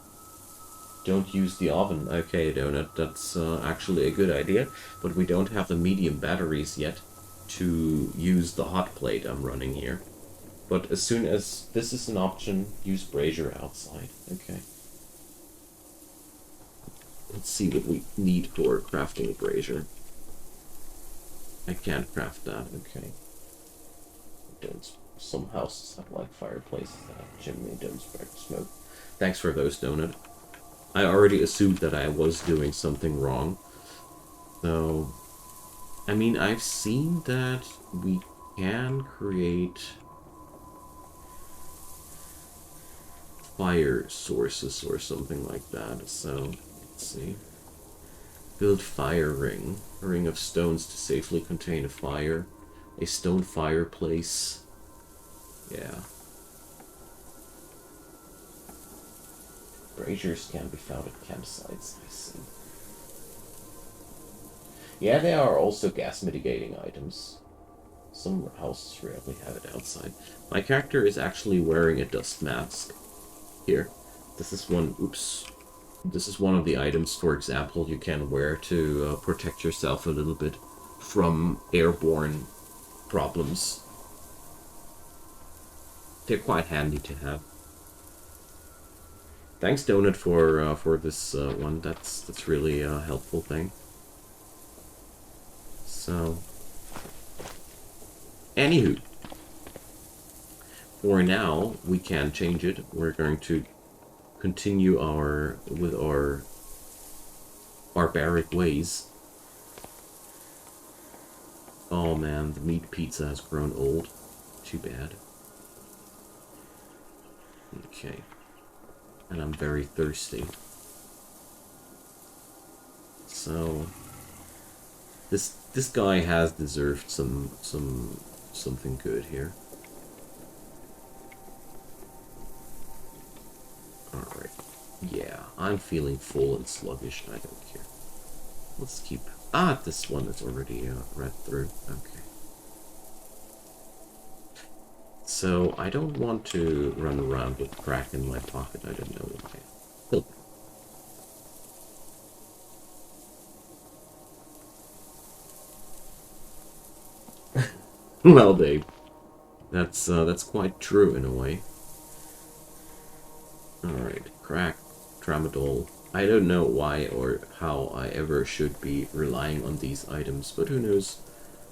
Don't use the oven. Okay, Donut, that's actually a good idea, but we don't have the medium batteries yet to use the hot plate I'm running here. But as soon as this is an option, use brazier outside. Okay. Let's see what we need for crafting a brazier. I can't craft that. Okay. Some houses have like fireplaces that have chimney, don't spread smoke. Thanks for those, Donut. I already assumed that I was doing something wrong. So, I mean, I've seen that we can create fire sources or something like that. So, let's see. Build fire ring. A ring of stones to safely contain a fire. A stone fireplace. Yeah. Braziers can be found at campsites, I see. Yeah, they are also gas mitigating items. Some houses rarely have it outside. My character is actually wearing a dust mask. Here. This is one, oops. This is one of the items, for example, you can wear to protect yourself a little bit from airborne problems. They're quite handy to have. Thanks, Donut, for this one. That's really a helpful thing. So, anywho, for now, we can change it. We're going to continue with our barbaric ways. Oh man, the meat pizza has grown old. Too bad. Okay. And I'm very thirsty. So this guy has deserved something good here. Alright. Yeah, I'm feeling full and sluggish. I don't care. Let's keep... Ah, this one is already read through. Okay. So, I don't want to run around with crack in my pocket. I don't know why. Well, Dave, that's quite true in a way. Alright, crack, tramadol. I don't know why or how I ever should be relying on these items, but who knows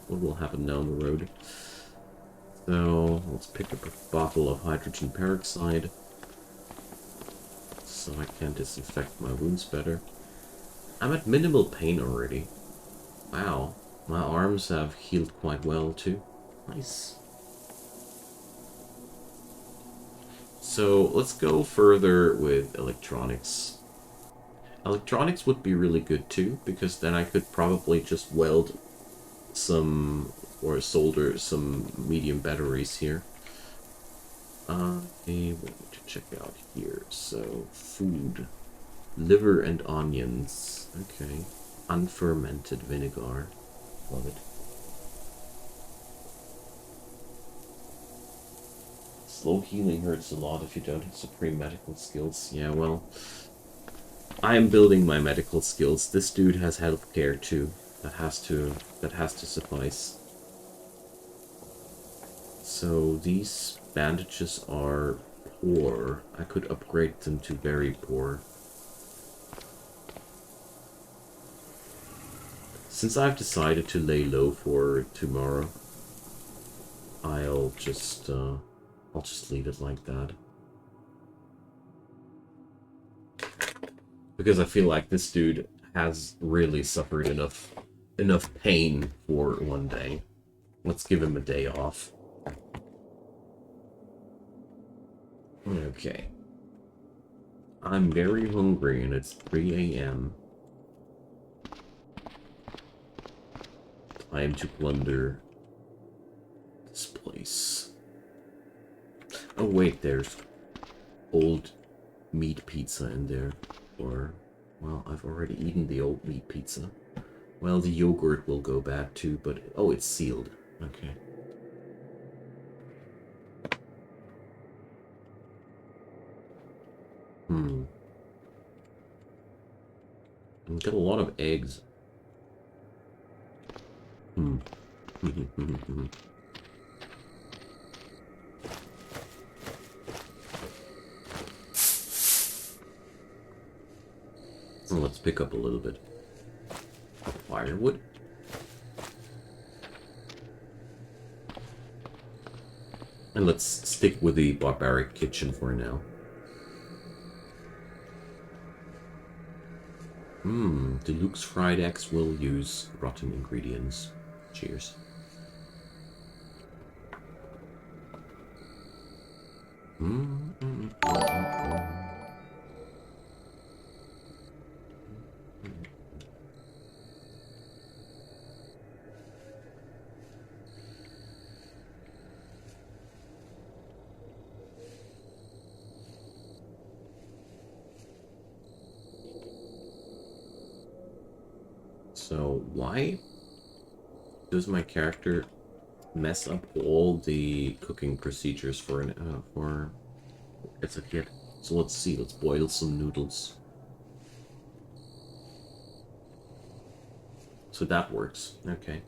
what will happen down the road. So, let's pick up a bottle of hydrogen peroxide so I can disinfect my wounds better. I'm at minimal pain already. Wow, my arms have healed quite well too. Nice. So let's go further with electronics. Electronics would be really good too, because then I could probably just weld some or solder some medium batteries here. I want to check out here. So food, liver and onions. Okay, unfermented vinegar. Love it. Slow healing hurts a lot if you don't have supreme medical skills. Yeah, well, I am building my medical skills. This dude has healthcare too. That has to suffice. So these bandages are poor. I could upgrade them to very poor. Since I've decided to lay low for tomorrow, I'll just leave it like that. Because I feel like this dude has really suffered enough pain for one day. Let's give him a day off. Okay. I'm very hungry and it's 3 a.m. Time to plunder this place. Oh wait, there's old meat pizza in there. Or, well, I've already eaten the old meat pizza. Well, the yogurt will go bad too, but... Oh, it's sealed. Okay. We've got a lot of eggs. So let's pick up a little bit of firewood. And let's stick with the barbaric kitchen for now. Deluxe fried eggs will use rotten ingredients. Cheers. So why does my character mess up all the cooking procedures for it's a kid? So let's see. Let's boil some noodles. So that works. Okay.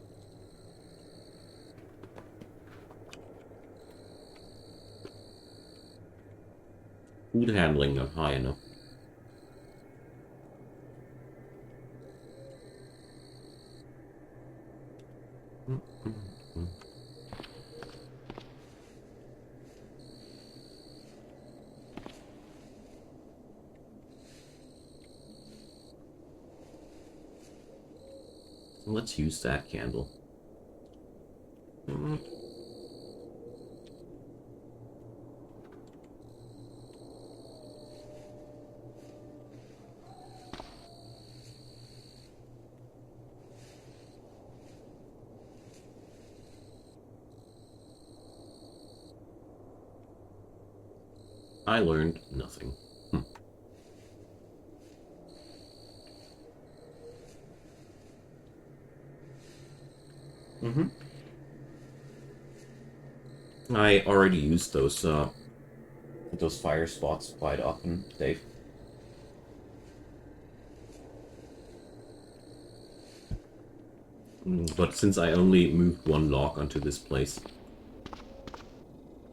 Food handling not high enough. Let's use that candle. Mm. I learned nothing. Mm-hmm. I already used those fire spots quite often, Dave. But since I only moved one log onto this place,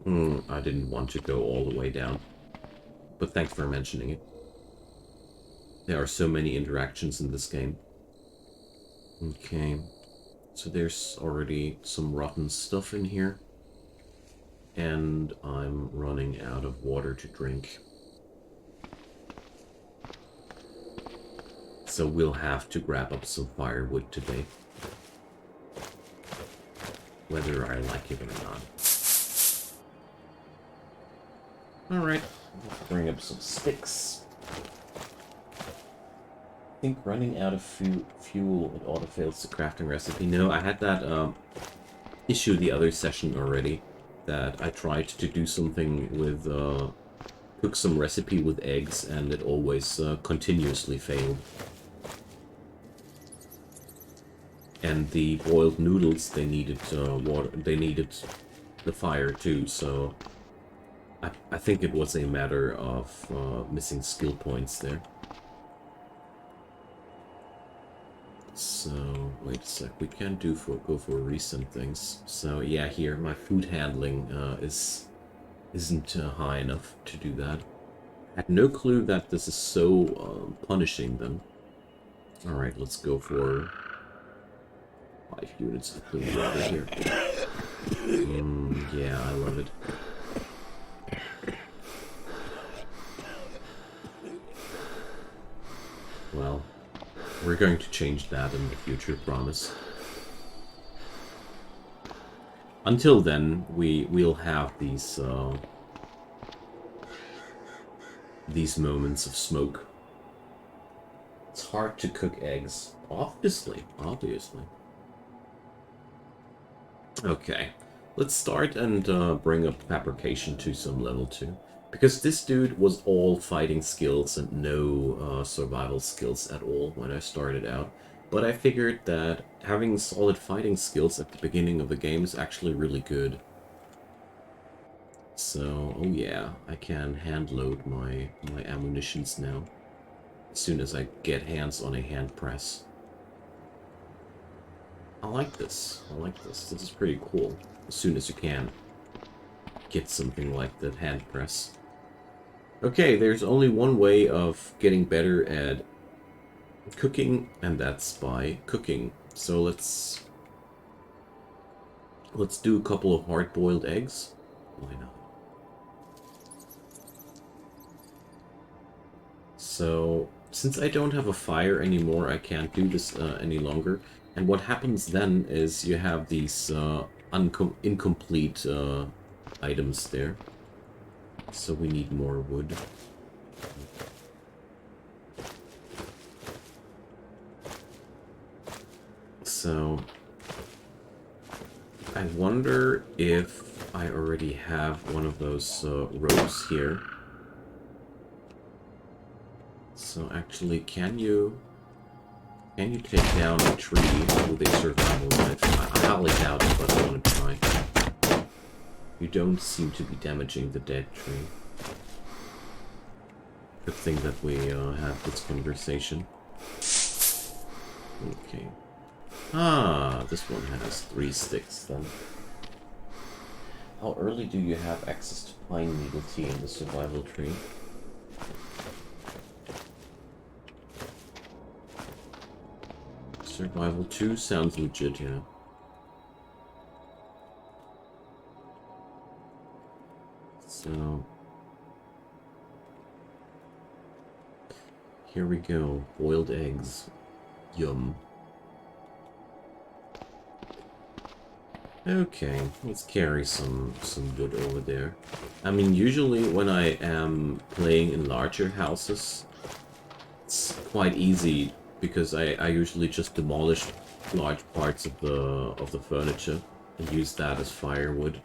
I didn't want to go all the way down. But thanks for mentioning it. There are so many interactions in this game. Okay, so there's already some rotten stuff in here. And I'm running out of water to drink. So we'll have to grab up some firewood today. Whether I like it or not. Alright, bring up some sticks. I think running out of fuel, it auto-fails the crafting recipe. No, I had that issue the other session already. That I tried to do something with, cook some recipe with eggs, and it always continuously failed. And the boiled noodles, they needed water. They needed the fire too. So I think it was a matter of missing skill points there. So wait a sec. We can go for recent things. So yeah, here my food handling isn't high enough to do that. I had no clue that this is so punishing them. All right, let's go for 5 units of clean water here. Yeah, I love it. Well, we're going to change that in the future, promise. Until then, we'll have these moments of smoke. It's hard to cook eggs, obviously. Okay, let's start and bring up fabrication to some level 2. Because this dude was all fighting skills and no survival skills at all when I started out. But I figured that having solid fighting skills at the beginning of the game is actually really good. So, oh yeah, I can hand load my ammunitions now. As soon as I get hands on a hand press. I like this. This is pretty cool. As soon as you can get something like that hand press. Okay, there's only one way of getting better at cooking, and that's by cooking. So let's do a couple of hard-boiled eggs. Why not? So, since I don't have a fire anymore, I can't do this any longer. And what happens then is you have these incomplete items there. So we need more wood. So I wonder if I already have one of those ropes here. So actually, can you take down a tree with a survival knife? I highly doubt it, but I want to try. You don't seem to be damaging the dead tree. Good thing that we had this conversation. Okay. Ah, this one has 3 sticks then. How early do you have access to pine needle tea in the survival tree? Survival 2 sounds legit, yeah. So here we go. Boiled eggs. Yum. Okay, let's carry some wood over there. I mean, usually when I am playing in larger houses, it's quite easy because I usually just demolish large parts of the furniture and use that as firewood.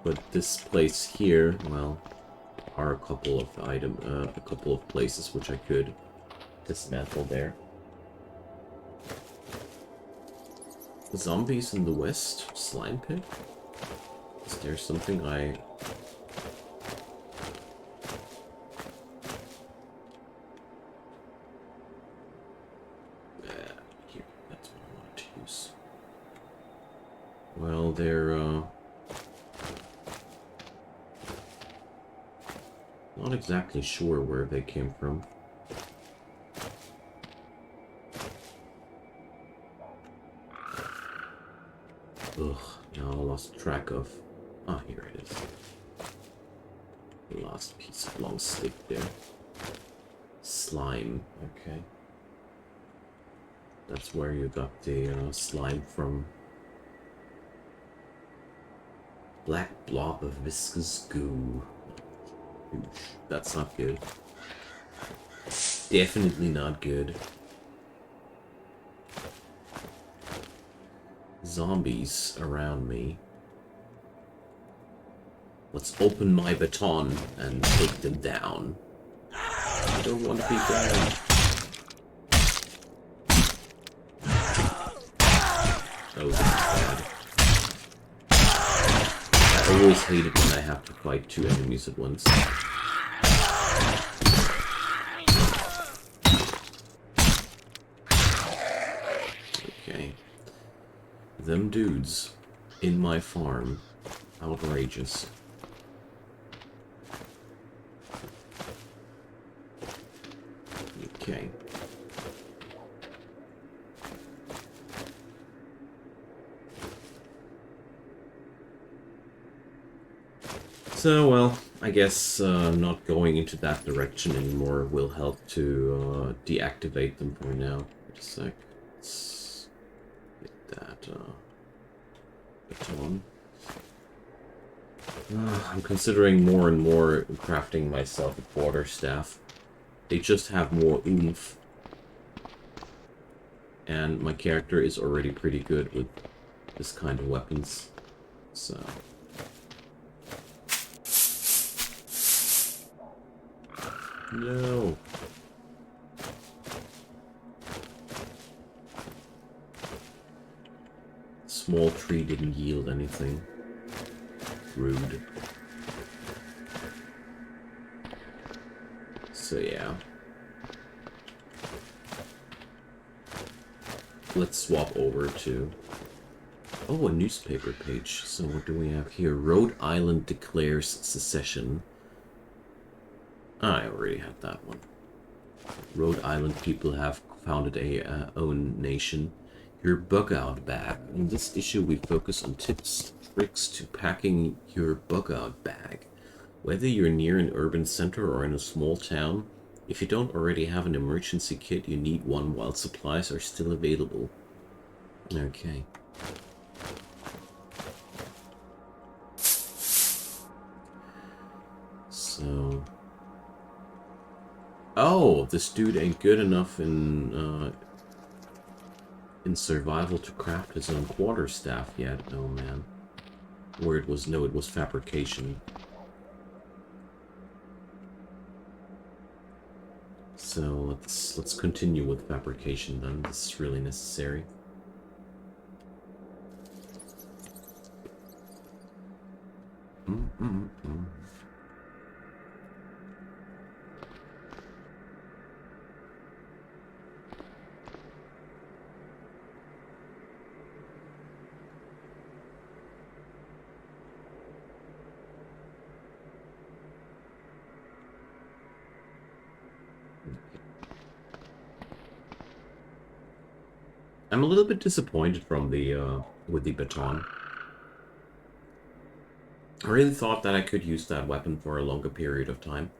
But this place here, well, are a couple of a couple of places which I could dismantle there. Zombies in the west? Slime pit? Is there something I... Here, that's what I wanted to use. Well, they're, not exactly sure where they came from. Ugh, now I lost track of... Ah, here it is. The last piece of long stick there. Slime, okay. That's where you got the slime from. Black blob of viscous goo. Oof, that's not good. Definitely not good. Zombies around me. Let's open my baton and take them down. I don't want to be down. Oh, this is bad. I always hate it when I have to fight two enemies at once. Okay. Them dudes in my farm. Outrageous. Okay. So, well, I guess not going into that direction anymore will help to deactivate them for now. Wait a sec. Let's get that baton. I'm considering more and more crafting myself a quarterstaff. They just have more oomph. And my character is already pretty good with this kind of weapons. So... No. Small tree didn't yield anything. Rude. So yeah. Let's swap over to... Oh, a newspaper page. So what do we have here? Rhode Island declares secession. I already had that one. Rhode Island people have founded a own nation. Your bug out bag. In this issue, we focus on tips, tricks to packing your bug out bag. Whether you're near an urban center or in a small town, if you don't already have an emergency kit, you need one while supplies are still available. Okay. So... Oh, this dude ain't good enough in survival to craft his own quarterstaff yet. Oh man. Or it was, no, it was fabrication. So let's continue with fabrication then. This is really necessary. I'm a little bit disappointed from the with the baton. I really thought that I could use that weapon for a longer period of time.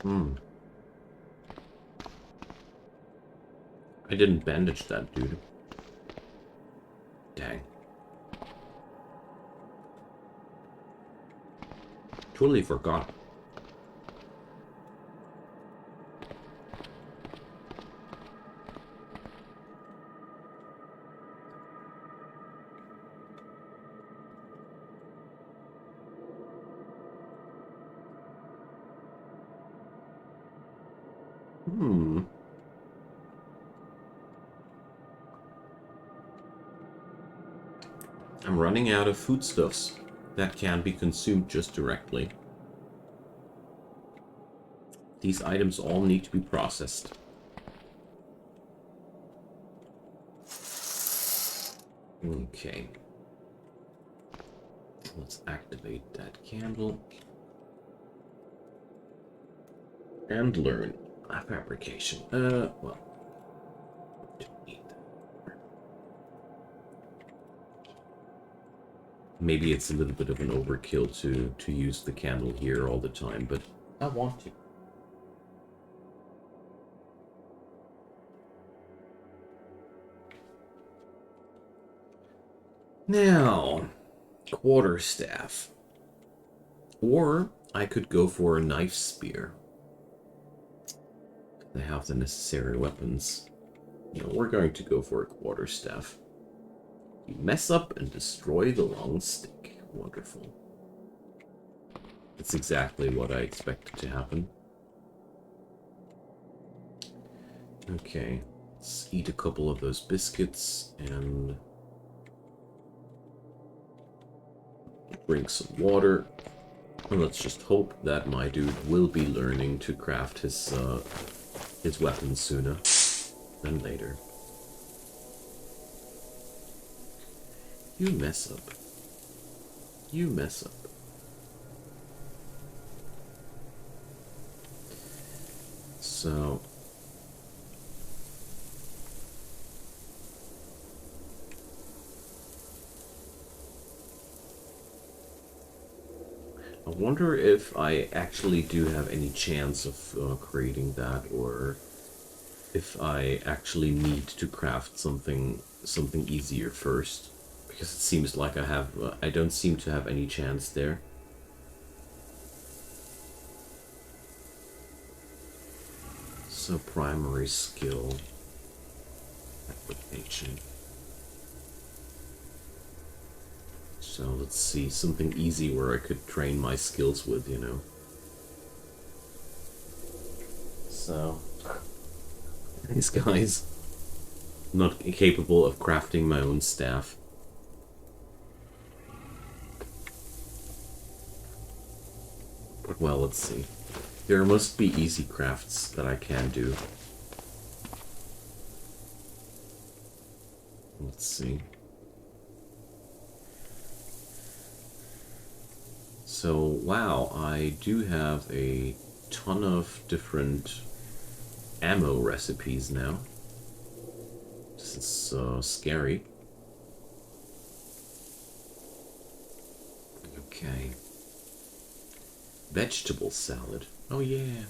Hmm. I didn't bandage that dude. Dang. Totally forgot. Hmm. I'm running out of foodstuffs that can be consumed just directly. These items all need to be processed. Okay. Let's activate that candle. And learn fabrication. Well. Don't need that. Maybe it's a little bit of an overkill to use the candle here all the time, but I want to. Now, quarterstaff. Or I could go for a knife spear. They have the necessary weapons. No, we're going to go for a quarterstaff. You mess up and destroy the long stick. Wonderful. That's exactly what I expected to happen. Okay, let's eat a couple of those biscuits and drink some water. And let's just hope that my dude will be learning to craft his weapons sooner than later. You mess up. You mess up. So... I wonder if I actually do have any chance of creating that, or if I actually need to craft something easier first, because it seems like I don't seem to have any chance there. So primary skill application. So let's see, something easy where I could train my skills with, you know. So, these guys, not capable of crafting my own staff. But well, let's see. There must be easy crafts that I can do. Let's see. So, wow, I do have a ton of different ammo recipes now. This is scary. Okay. Vegetable salad. Oh, yeah.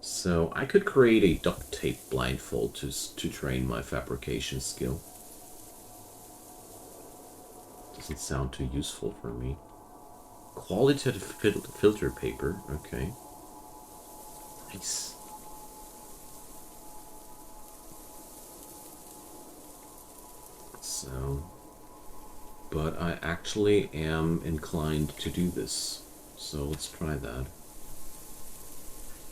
So, I could create a duct tape blindfold to train my fabrication skill. Doesn't sound too useful for me. Qualitative filter paper. Okay. Nice. So... But I actually am inclined to do this. So let's try that.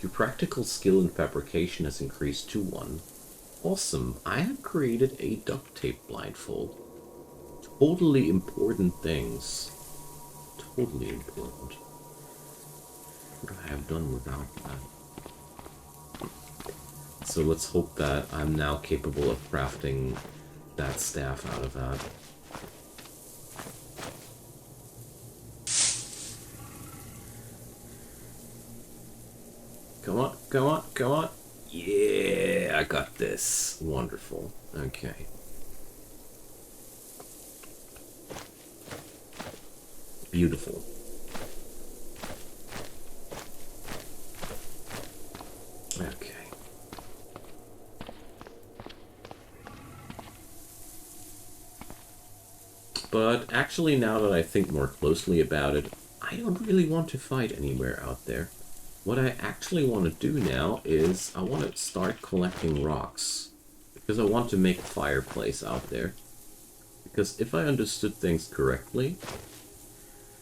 Your practical skill in fabrication has increased to 1. Awesome. I have created a duct tape blindfold. Totally important things. Totally important. What would I have done without that? So let's hope that I'm now capable of crafting that staff out of that. Come on, come on, come on. Yeah, I got this. Wonderful. Okay. Beautiful. Okay. But actually, now that I think more closely about it, I don't really want to fight anywhere out there. What I actually want to do now is I want to start collecting rocks. Because I want to make a fireplace out there. Because if I understood things correctly,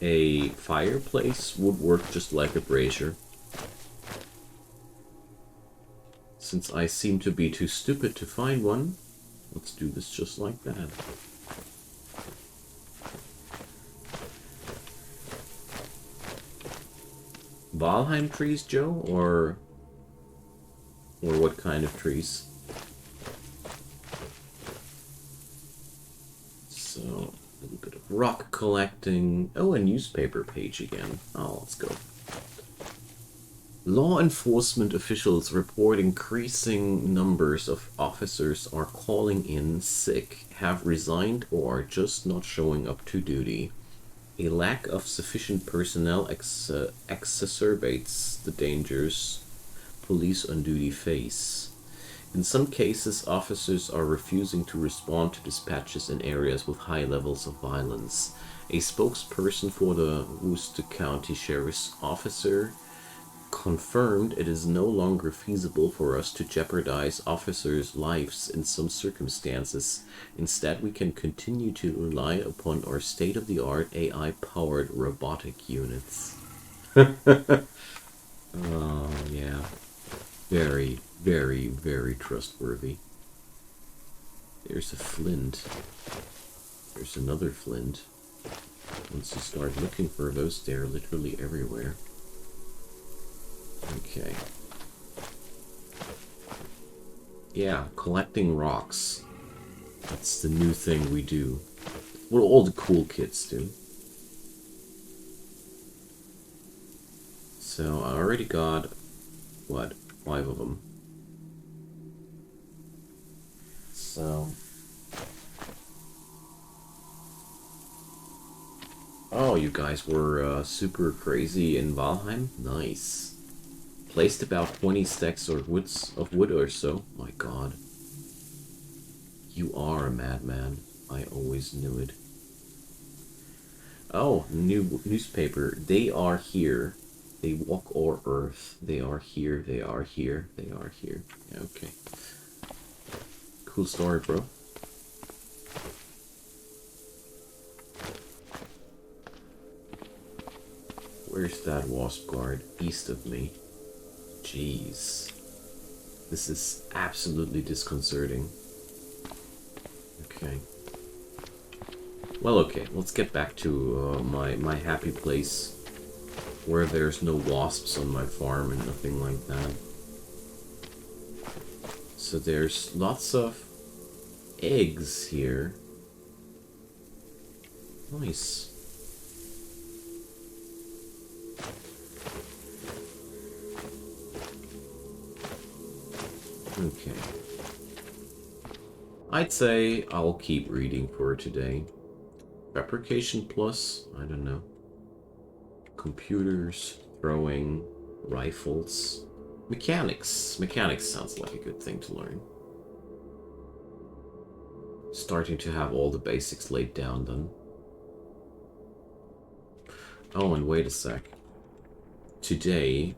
a fireplace would work just like a brazier. Since I seem to be too stupid to find one, let's do this just like that. Valheim trees, Joe? Or what kind of trees? So, a little bit of rock collecting. Oh, a newspaper page again. Oh, let's go. Law enforcement officials report increasing numbers of officers are calling in sick, have resigned, or are just not showing up to duty. A lack of sufficient personnel exacerbates the dangers police on duty face. In some cases, officers are refusing to respond to dispatches in areas with high levels of violence. A spokesperson for the Worcester County Sheriff's Office confirmed it is no longer feasible for us to jeopardize officers' lives in some circumstances. Instead, we can continue to rely upon our state-of-the-art AI-powered robotic units. Oh, yeah. Very, very, very trustworthy. There's a flint. There's another flint. Once you start looking for those, they're literally everywhere. Okay. Yeah, collecting rocks. That's the new thing we do. What all the cool kids do. So I already got, what, 5 of them. So... Oh, you guys were super crazy in Valheim? Nice. Placed about 20 stacks of wood or so. My god. You are a madman. I always knew it. Oh, new newspaper. They are here. They walk o'er earth. They are here. They are here. They are here. Yeah, okay. Cool story, bro. Where's that wasp guard? East of me. Jeez. This is absolutely disconcerting. Okay. Well, okay. Let's get back to my happy place. Where there's no wasps on my farm and nothing like that. So there's lots of eggs here. Nice. Okay. I'd say I'll keep reading for today. Fabrication plus, I don't know. Computers, throwing, rifles. Mechanics. Mechanics sounds like a good thing to learn. Starting to have all the basics laid down then. Oh, and wait a sec. Today,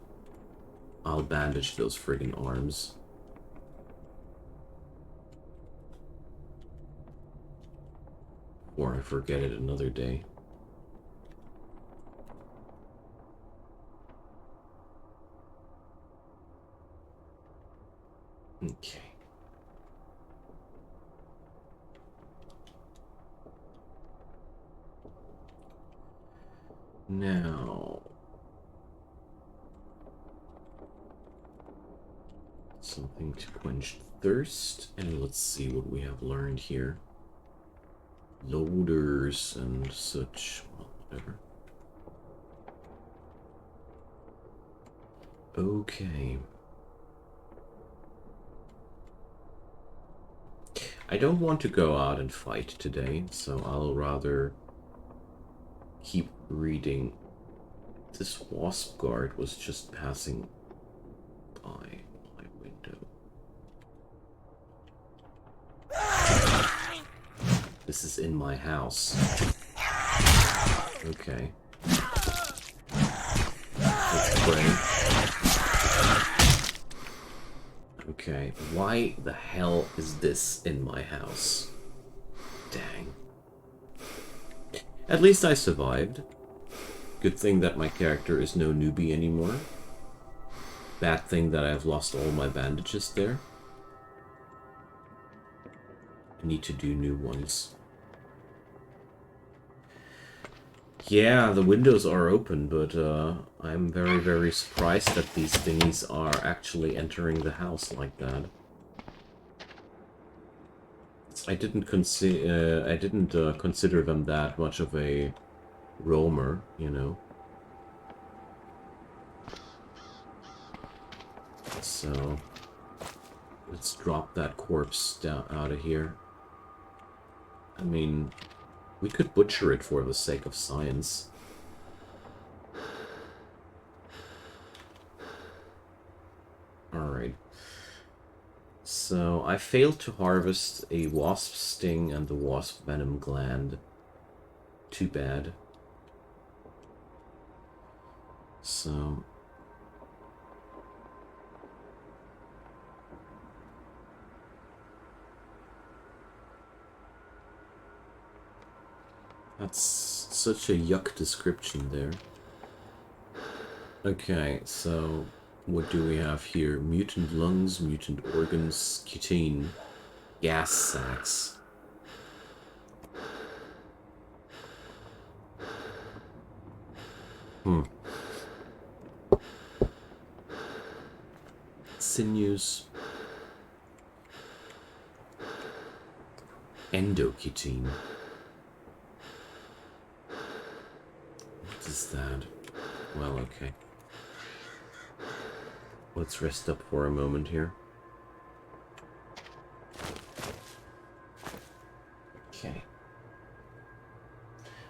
I'll bandage those friggin' arms. Or I forget it another day. Okay. Now... something to quench thirst, and let's see what we have learned here. Loaders and such, well, whatever. Okay. I don't want to go out and fight today, so I'll rather keep reading. This wasp guard was just passing by my window. This is in my house. Okay. Let's pray. Okay, why the hell is this in my house? Dang. At least I survived. Good thing that my character is no newbie anymore. Bad thing that I've lost all my bandages there. I need to do new ones. Yeah, the windows are open, but I'm very, very surprised that these thingies are actually entering the house like that. I didn't consider them that much of a roamer, you know. So let's drop that corpse down out of here. I mean, we could butcher it for the sake of science. Alright. So, I failed to harvest a wasp sting and the wasp venom gland. Too bad. So... that's such a yuck description there. Okay, so what do we have here? Mutant lungs, mutant organs, cutane, gas sacs. Sinews. Endocutine. What is that? Well, okay. Let's rest up for a moment here. Okay.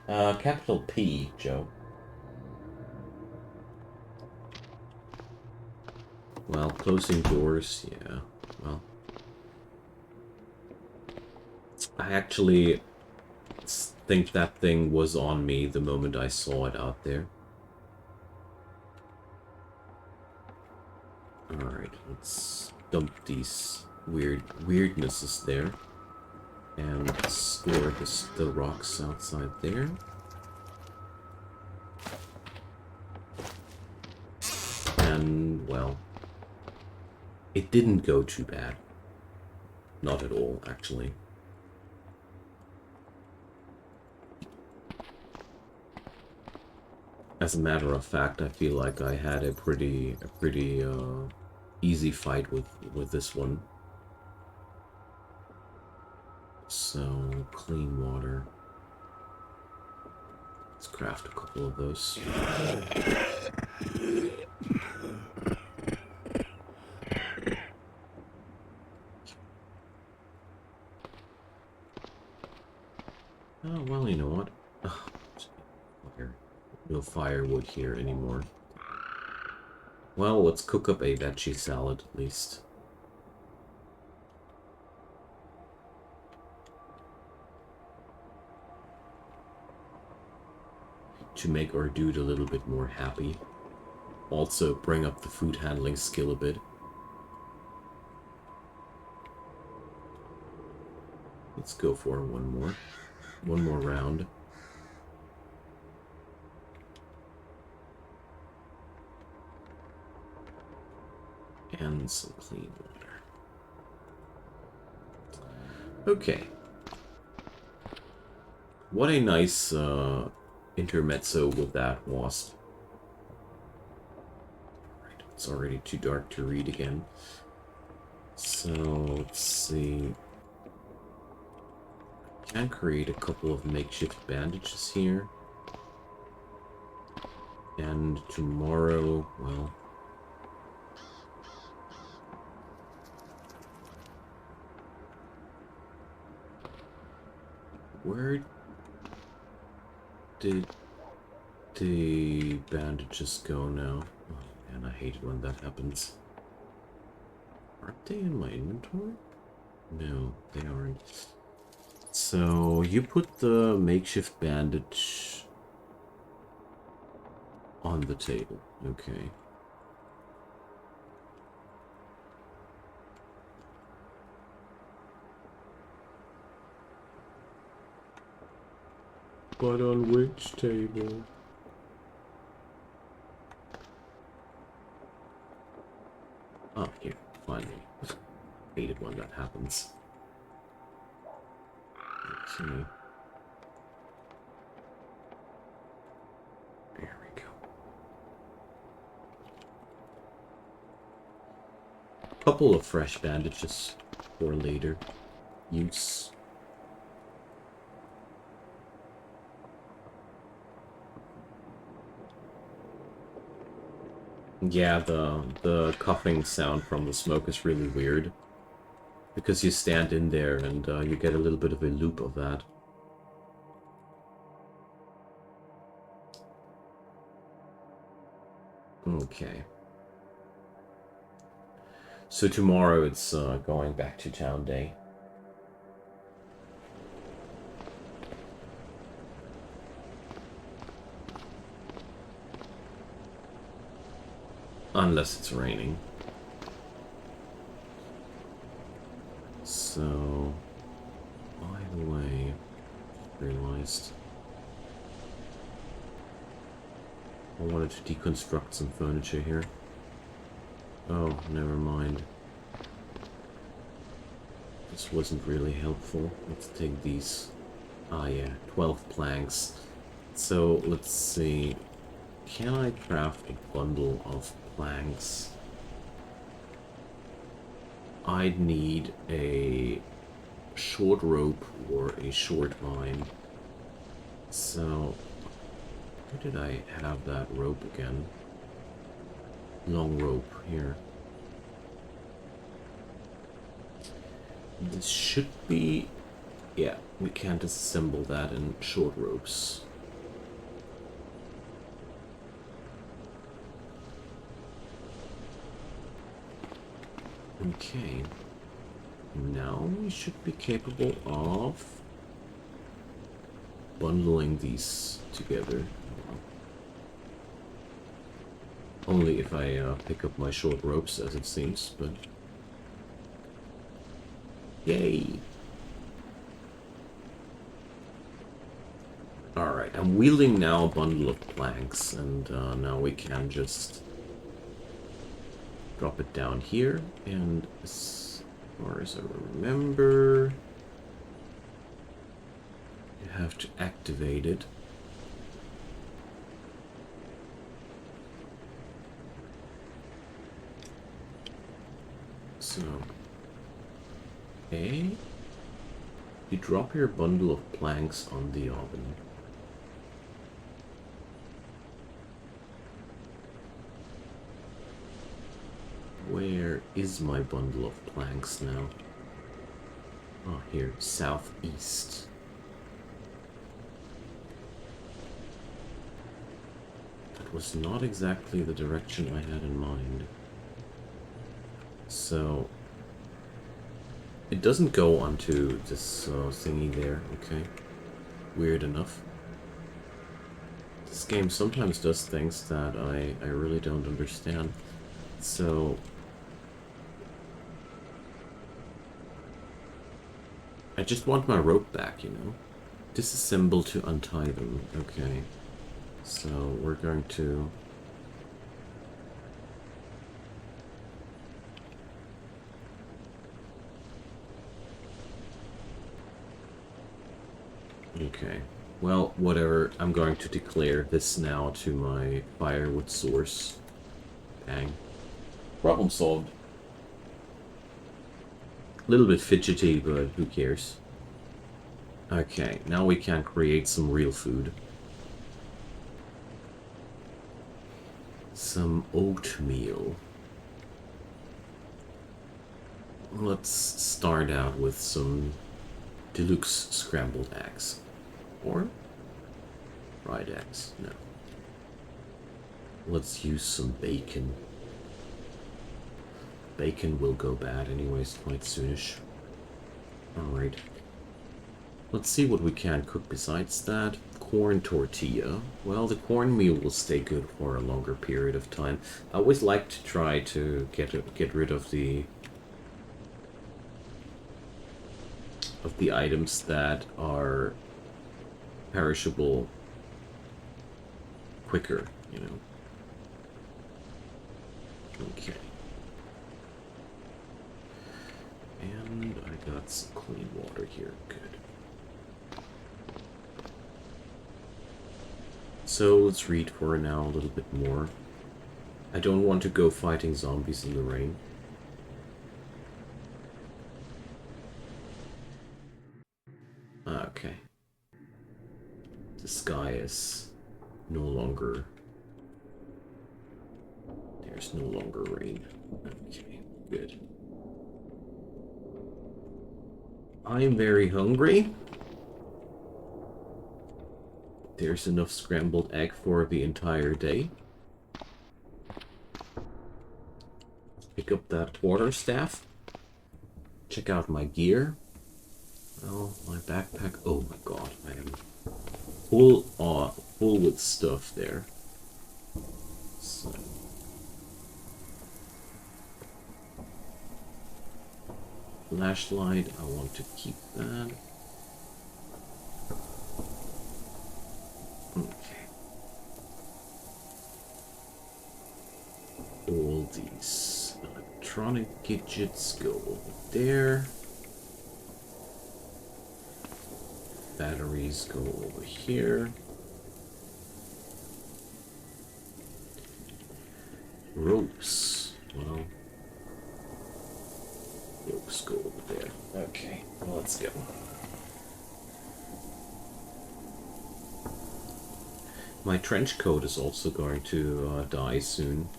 Capital P, Joe. Well, closing doors, yeah. Well, I actually think that thing was on me the moment I saw it out there. Alright, let's dump these weirdnesses there. And store the rocks outside there. And, well, it didn't go too bad. Not at all, actually. As a matter of fact, I feel like I had a pretty easy fight with this one. So, clean water. Let's craft a couple of those. Oh, well, you know what? Oh, no firewood here anymore. Well, let's cook up a veggie salad at least. To make our dude a little bit more happy. Also, bring up the food handling skill a bit. Let's go for one more round. And some clean water. Okay. What a nice intermezzo with that wasp. Right, it's already too dark to read again. So, let's see. Can create a couple of makeshift bandages here. And tomorrow, well... where did the bandages go now? Oh man, I hate it when that happens. Aren't they in my inventory? No, they aren't. So, you put the makeshift bandage on the table. Okay. But on which table? Oh, here. Finally. Hate it when that happens. Okay. There we go. Couple of fresh bandages for later use. Yeah, the coughing sound from the smoke is really weird. Because you stand in there and you get a little bit of a loop of that. Okay. So tomorrow it's going back to town day. Unless it's raining. So, by the way, realized I wanted to deconstruct some furniture here. Oh, never mind. This wasn't really helpful. Let's take these. Ah yeah, 12 planks. So, let's see. Can I craft a bundle of planks? I'd need a short rope or a short vine. So, where did I have that rope again? Long rope here. This should be... Yeah, we can disassemble that in short ropes. Okay. Now we should be capable of bundling these together. Only if I pick up my short ropes, as it seems, but... Yay! Alright, I'm wielding now a bundle of planks, and now we can just drop it down here, and as far as I remember, you have to activate it. So, okay, you drop your bundle of planks on the oven. Where is my bundle of planks now? Oh, here, southeast. That was not exactly the direction I had in mind. So, it doesn't go onto this thingy there, okay? Weird enough. This game sometimes does things that I really don't understand. So, I just want my rope back, you know? Disassemble to untie them. Okay. So, we're going to... Okay. Well, whatever. I'm going to declare this now to my firewood source. Bang. Problem solved. A little bit fidgety, but who cares? Okay, now we can create some real food. Some oatmeal. Let's start out with some deluxe scrambled eggs. Or fried eggs. No. Let's use some bacon. Bacon will go bad anyways quite soonish. Alright. Let's see what we can cook besides that. Corn tortilla. Well, the corn meal will stay good for a longer period of time. I always like to try to get rid of the items that are perishable quicker, you know. Okay. And I got some clean water here. Good. So let's read for now a little bit more. I don't want to go fighting zombies in the rain. Okay. The sky is no longer... There's no longer rain. Okay, good. I'm very hungry. There's enough scrambled egg for the entire day. Pick up that quarterstaff. Check out my gear. Oh, my backpack. Oh my god, I am full with stuff there. So. Flashlight, I want to keep that. Okay. All these electronic gadgets go over there. Batteries go over here. Ropes. Well, ropes go over there. Okay, well, let's go. My trench coat is also going to die soon.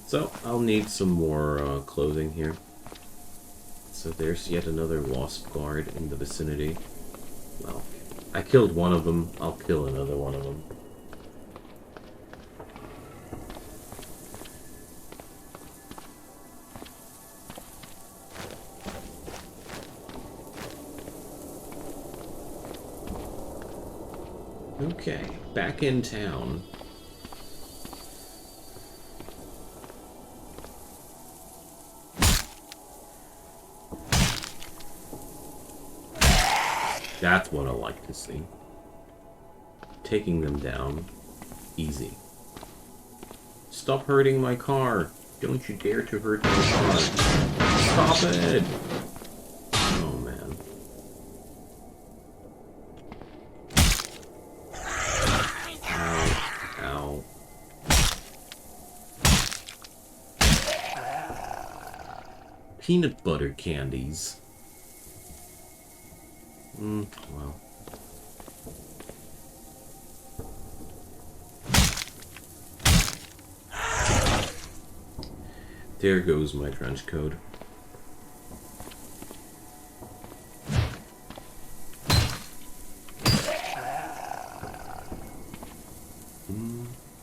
So, I'll need some more clothing here. So there's yet another wasp guard in the vicinity. Well, I killed one of them. I'll kill another one of them. Okay, back in town. That's what I like to see. Taking them down. Easy. Stop hurting my car. Don't you dare to hurt my car. Stop it! Oh, man. Ow. Ow. Peanut butter candies. Well. There goes my trench coat.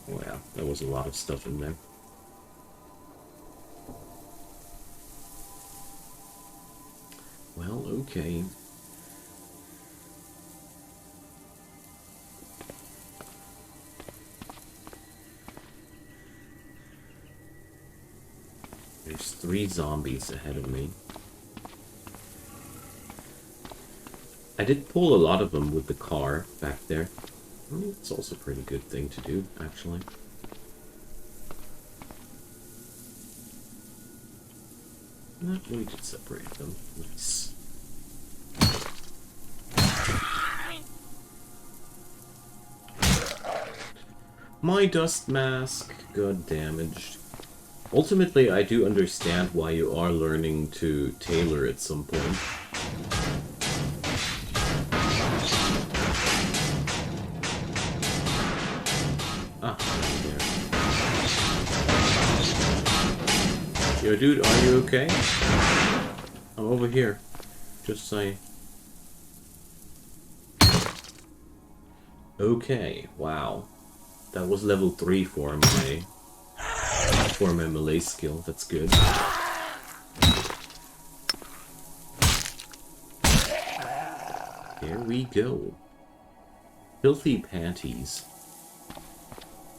Well, there was a lot of stuff in there. Well, okay. There's 3 zombies ahead of me. I did pull a lot of them with the car back there. It's also a pretty good thing to do, actually. We could separate them. Nice. My dust mask got damaged. Ultimately, I do understand why you are learning to tailor at some point. Ah, there. Yo, dude, are you okay? I'm over here. Just saying. Okay, wow. That was level 3 for my melee skill. That's good. There we go. Filthy panties.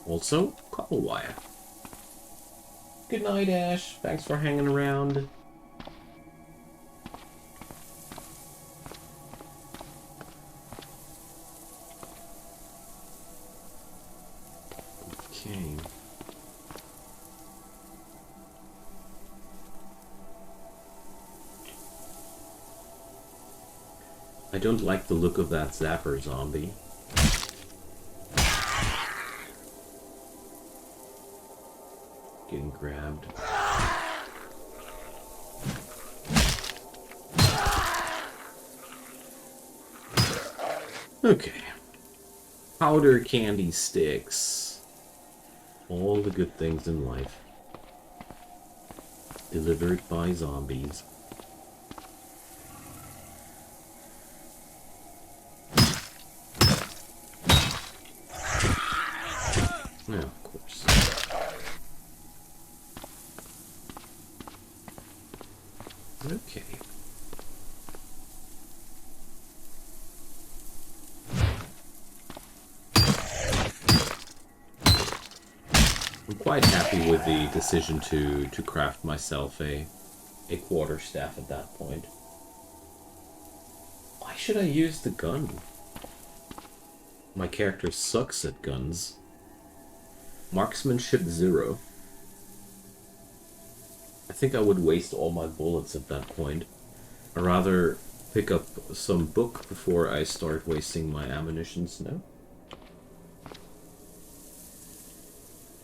Also, copper wire. Good night, Ash. Thanks for hanging around. Okay. I don't like the look of that zapper zombie. Getting grabbed. Okay. Powder candy sticks. All the good things in life. Delivered by zombies. Yeah, of course. Okay. I'm quite happy with the decision to craft myself a quarterstaff at that point. Why should I use the gun? My character sucks at guns. Marksmanship 0. I think I would waste all my bullets at that point. I'd rather pick up some book before I start wasting my ammunitions now.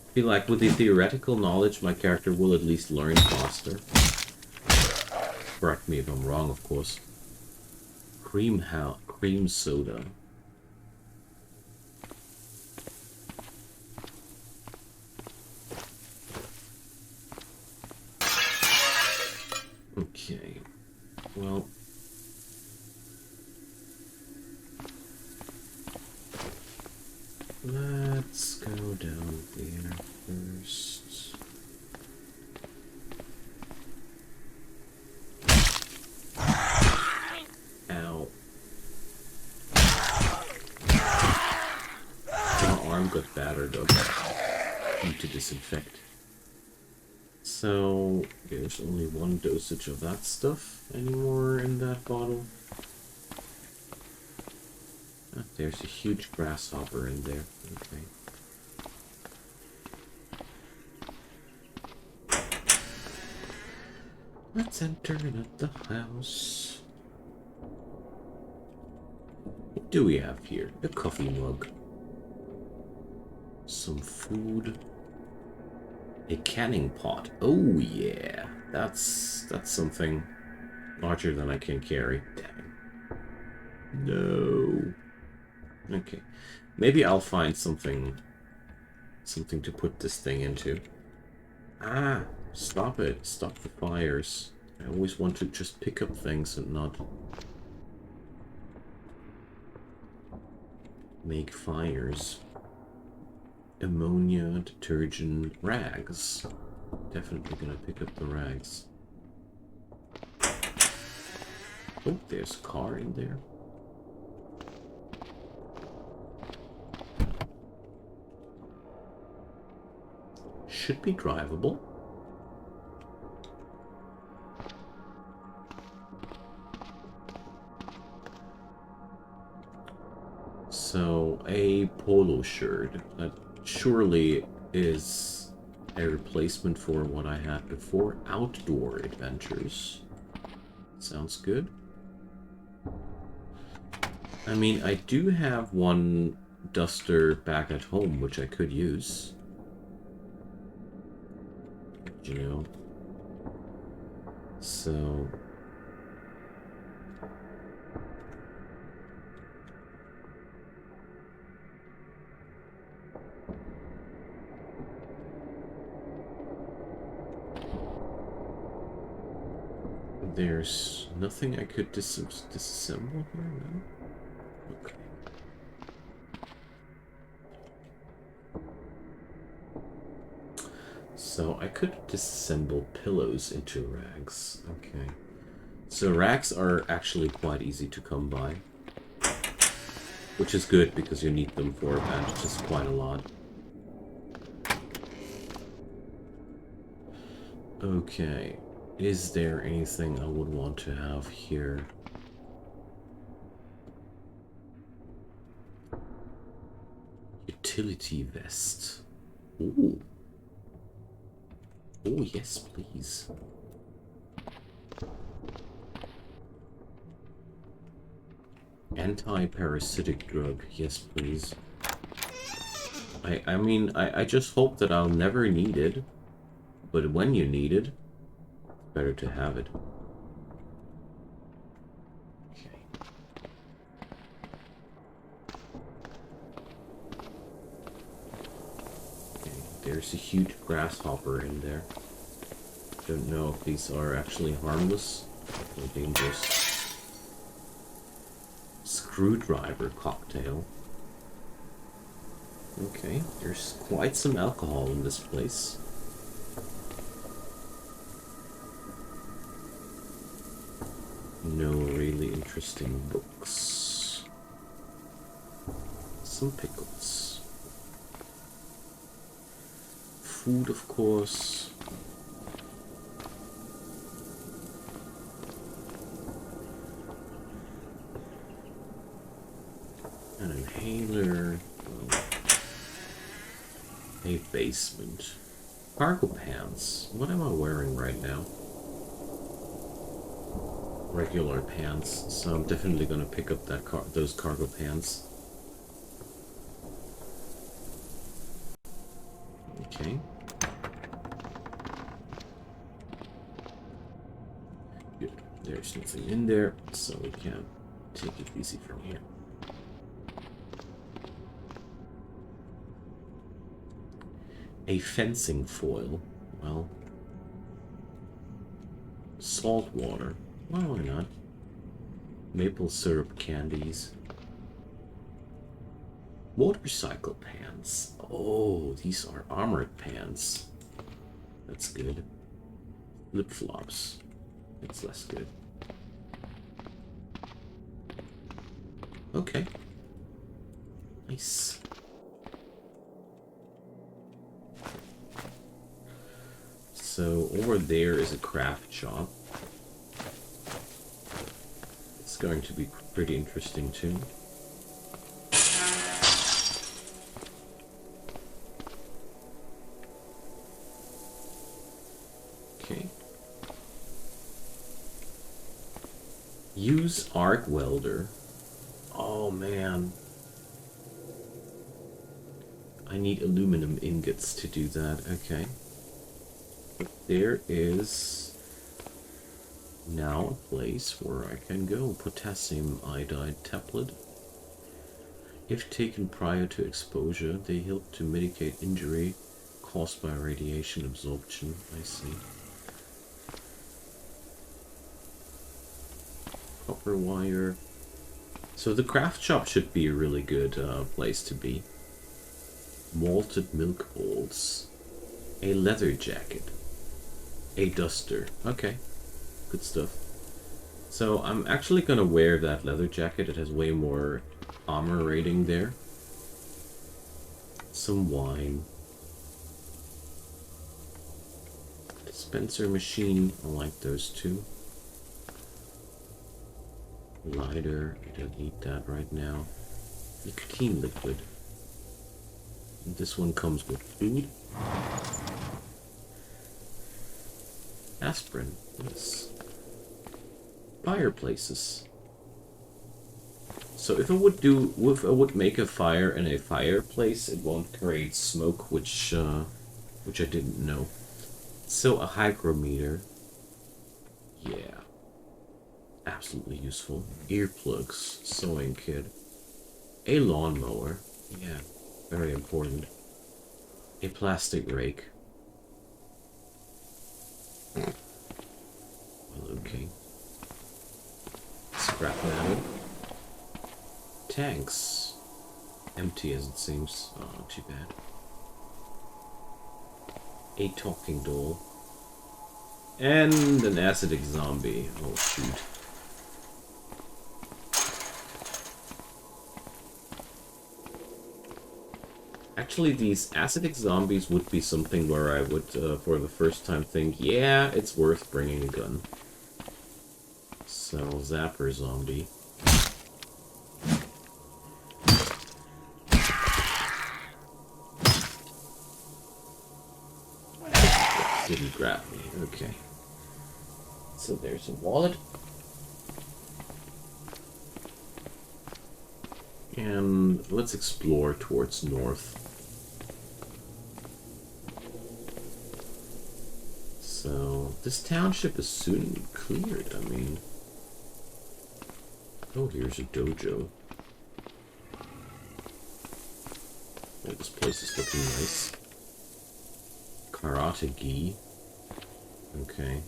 I feel like with the theoretical knowledge, my character will at least learn faster. Correct me if I'm wrong, of course. Cream soda. Okay, well, let's go down there first. Ow. My arm got battered up. Need to disinfect. So, there's only one dosage of that stuff anymore in that bottle. Ah, there's a huge grasshopper in there. Okay. Let's enter the house. What do we have here? A coffee mug. Some food. A canning pot. Oh yeah, that's something larger than I can carry. Dang. No. Okay, maybe I'll find something to put this thing into. Ah, stop it! Stop the fires. I always want to just pick up things and not make fires. Ammonia, detergent, rags. Definitely gonna pick up the rags. Oh, there's a car in there. Should be drivable. So, a polo shirt. That surely is a replacement for what I had before. Outdoor adventures. Sounds good. I mean, I do have one duster back at home, which I could use. You know. So... There's nothing I could disassemble here, no? Okay. So I could disassemble pillows into rags. Okay. So rags are actually quite easy to come by. Which is good because you need them for bandages quite a lot. Okay. Is there anything I would want to have here? Utility vest. Ooh. Oh, yes, please. Anti-parasitic drug. Yes, please. I mean, I just hope that I'll never need it. But when you need it, it's better to have it. Okay. Okay, there's a huge grasshopper in there. Don't know if these are actually harmless or dangerous. Screwdriver cocktail. Okay, there's quite some alcohol in this place. No really interesting books. Some pickles. Food, of course. An inhaler. A basement. Cargo pants. What am I wearing right now? Regular pants. So I'm definitely gonna pick up that those cargo pants. Okay. Good. There's nothing in there, so we can take it easy from here. A fencing foil. Well, salt water. Well, why not? Maple syrup candies. Motorcycle pants. Oh, these are armored pants. That's good. Flip-flops. That's less good. Okay. Nice. So over there is a craft shop. It's going to be pretty interesting too. Okay. Use arc welder. Oh man. I need aluminum ingots to do that. Okay. There is now a place where I can go. Potassium iodide tablet. If taken prior to exposure, they help to mitigate injury caused by radiation absorption. I see. Copper wire. So the craft shop should be a really good place to be. Malted milk balls. A leather jacket. A duster. Okay. Good stuff. So I'm actually gonna wear that leather jacket. It has way more armor rating there. Some wine. Dispenser machine. I like those two. Lighter. I don't need that right now. Nicotine liquid. And this one comes with food. Aspirin. Yes. Fireplaces. So if I would make a fire in a fireplace, it won't create smoke, which I didn't know. So a hygrometer. Yeah. Absolutely useful. Earplugs. Sewing kit. A lawnmower. Yeah. Very important. A plastic rake. Well, okay. Scrap metal. Tanks. Empty as it seems. Oh, not too bad. A talking doll. And an acidic zombie. Oh, shoot. Actually, these acidic zombies would be something where I would, for the first time, think, yeah, it's worth bringing a gun. So, Zapper Zombie. Didn't grab me, okay. So there's a wallet. And let's explore towards north. So, this township is soon cleared, I mean. Oh, here's a dojo. Oh, this place is looking nice. Karate gi. Okay.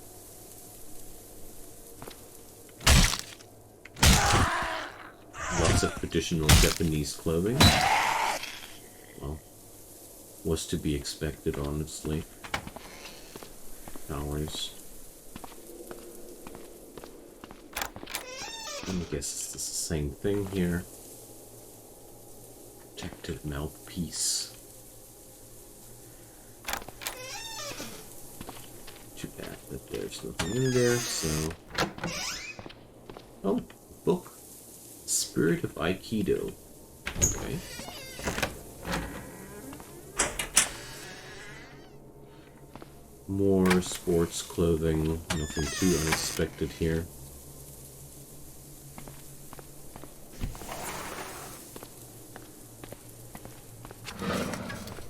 Lots of traditional Japanese clothing. Well, was to be expected, honestly. Flowers. I guess it's the same thing here. Protective mouthpiece. Too bad that there's nothing in there, so... Oh, book. Spirit of Aikido. Okay. More sports clothing. Nothing too unexpected here.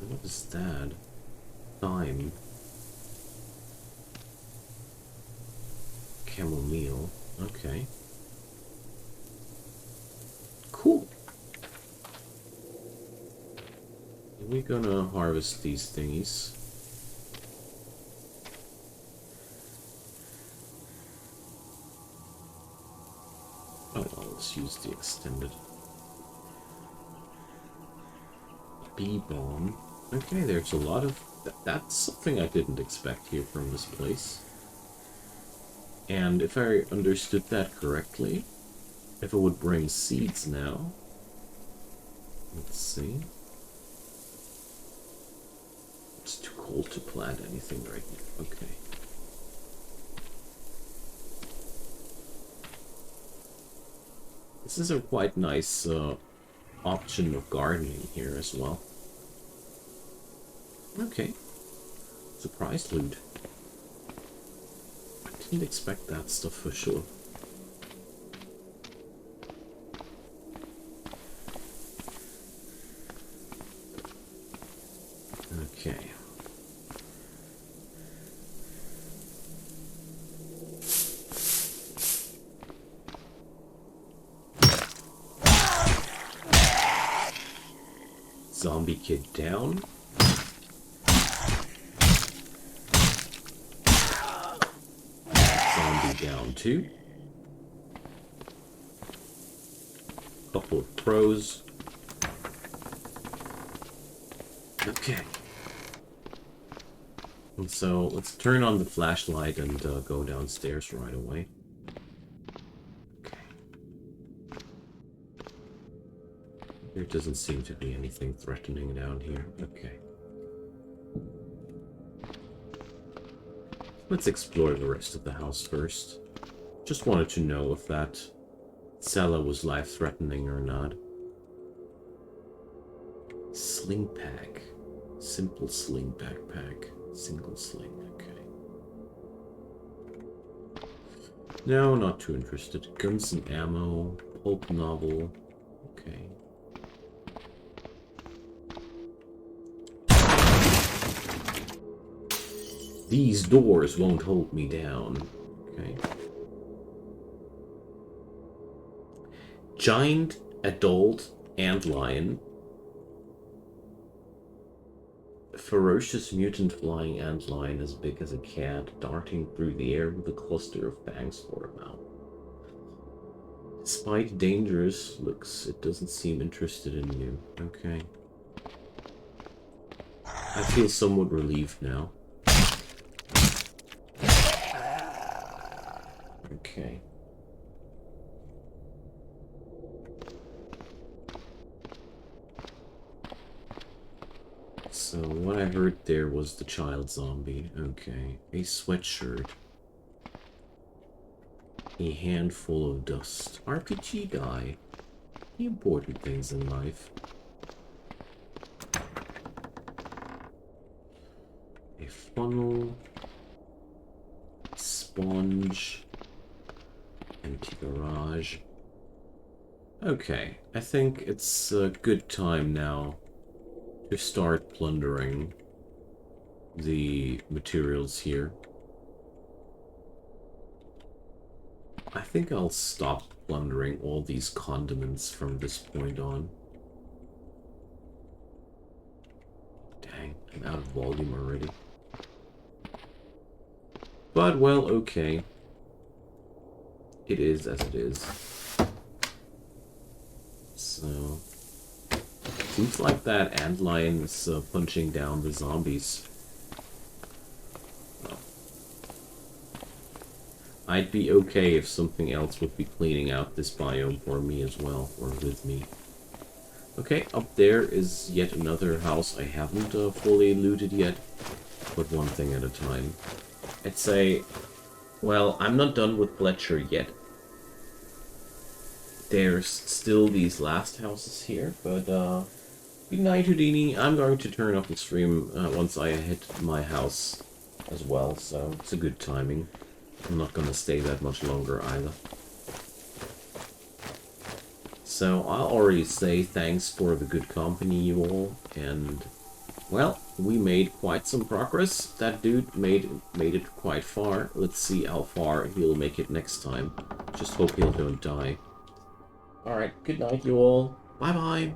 What is that? Thyme. Chamomile. Okay. Cool. We're gonna harvest these thingies. Oh, well, let's use the extended. Bee bomb. Okay, there's a lot of... That's something I didn't expect here from this place. And if I understood that correctly, if it would bring seeds now... Let's see. It's too cold to plant anything right now. Okay. This is a quite nice option of gardening here as well. Okay. Surprise loot. I didn't expect that stuff for sure. Okay. Zombie kid down. Zombie down too. Couple of pros. Okay. And so let's turn on the flashlight and go downstairs right away. There doesn't seem to be anything threatening down here. Okay. Let's explore the rest of the house first. Just wanted to know if that cellar was life-threatening or not. Sling pack. Simple sling backpack. Single sling. Okay. No, not too interested. Guns and ammo. Pulp novel. Okay. These doors won't hold me down. Okay. Giant adult antlion. Ferocious mutant flying antlion as big as a cat, darting through the air with a cluster of fangs for a mouth. Despite dangerous looks, it doesn't seem interested in you. Okay. I feel somewhat relieved now. Okay. So what I heard there was the child zombie. Okay. A sweatshirt. A handful of dust. RPG guy. The important things in life. A funnel. A sponge. Empty garage. Okay, I think it's a good time now to start plundering the materials here. I think I'll stop plundering all these condiments from this point on. Dang, I'm out of volume already. But, well, okay. It is as it is. So, seems like that antlion is punching down the zombies. Well, I'd be okay if something else would be cleaning out this biome for me as well, or with me. Okay, up there is yet another house I haven't fully looted yet, but one thing at a time. I'd say, well, I'm not done with Fletcher yet. There's still these last houses here, but good night, Houdini. I'm going to turn off the stream once I hit my house as well, so it's a good timing. I'm not going to stay that much longer either. So I'll already say thanks for the good company, you all, and well, we made quite some progress. That dude made it quite far. Let's see how far he'll make it next time. Just hope he don't die. Alright, good night, you all. Bye-bye.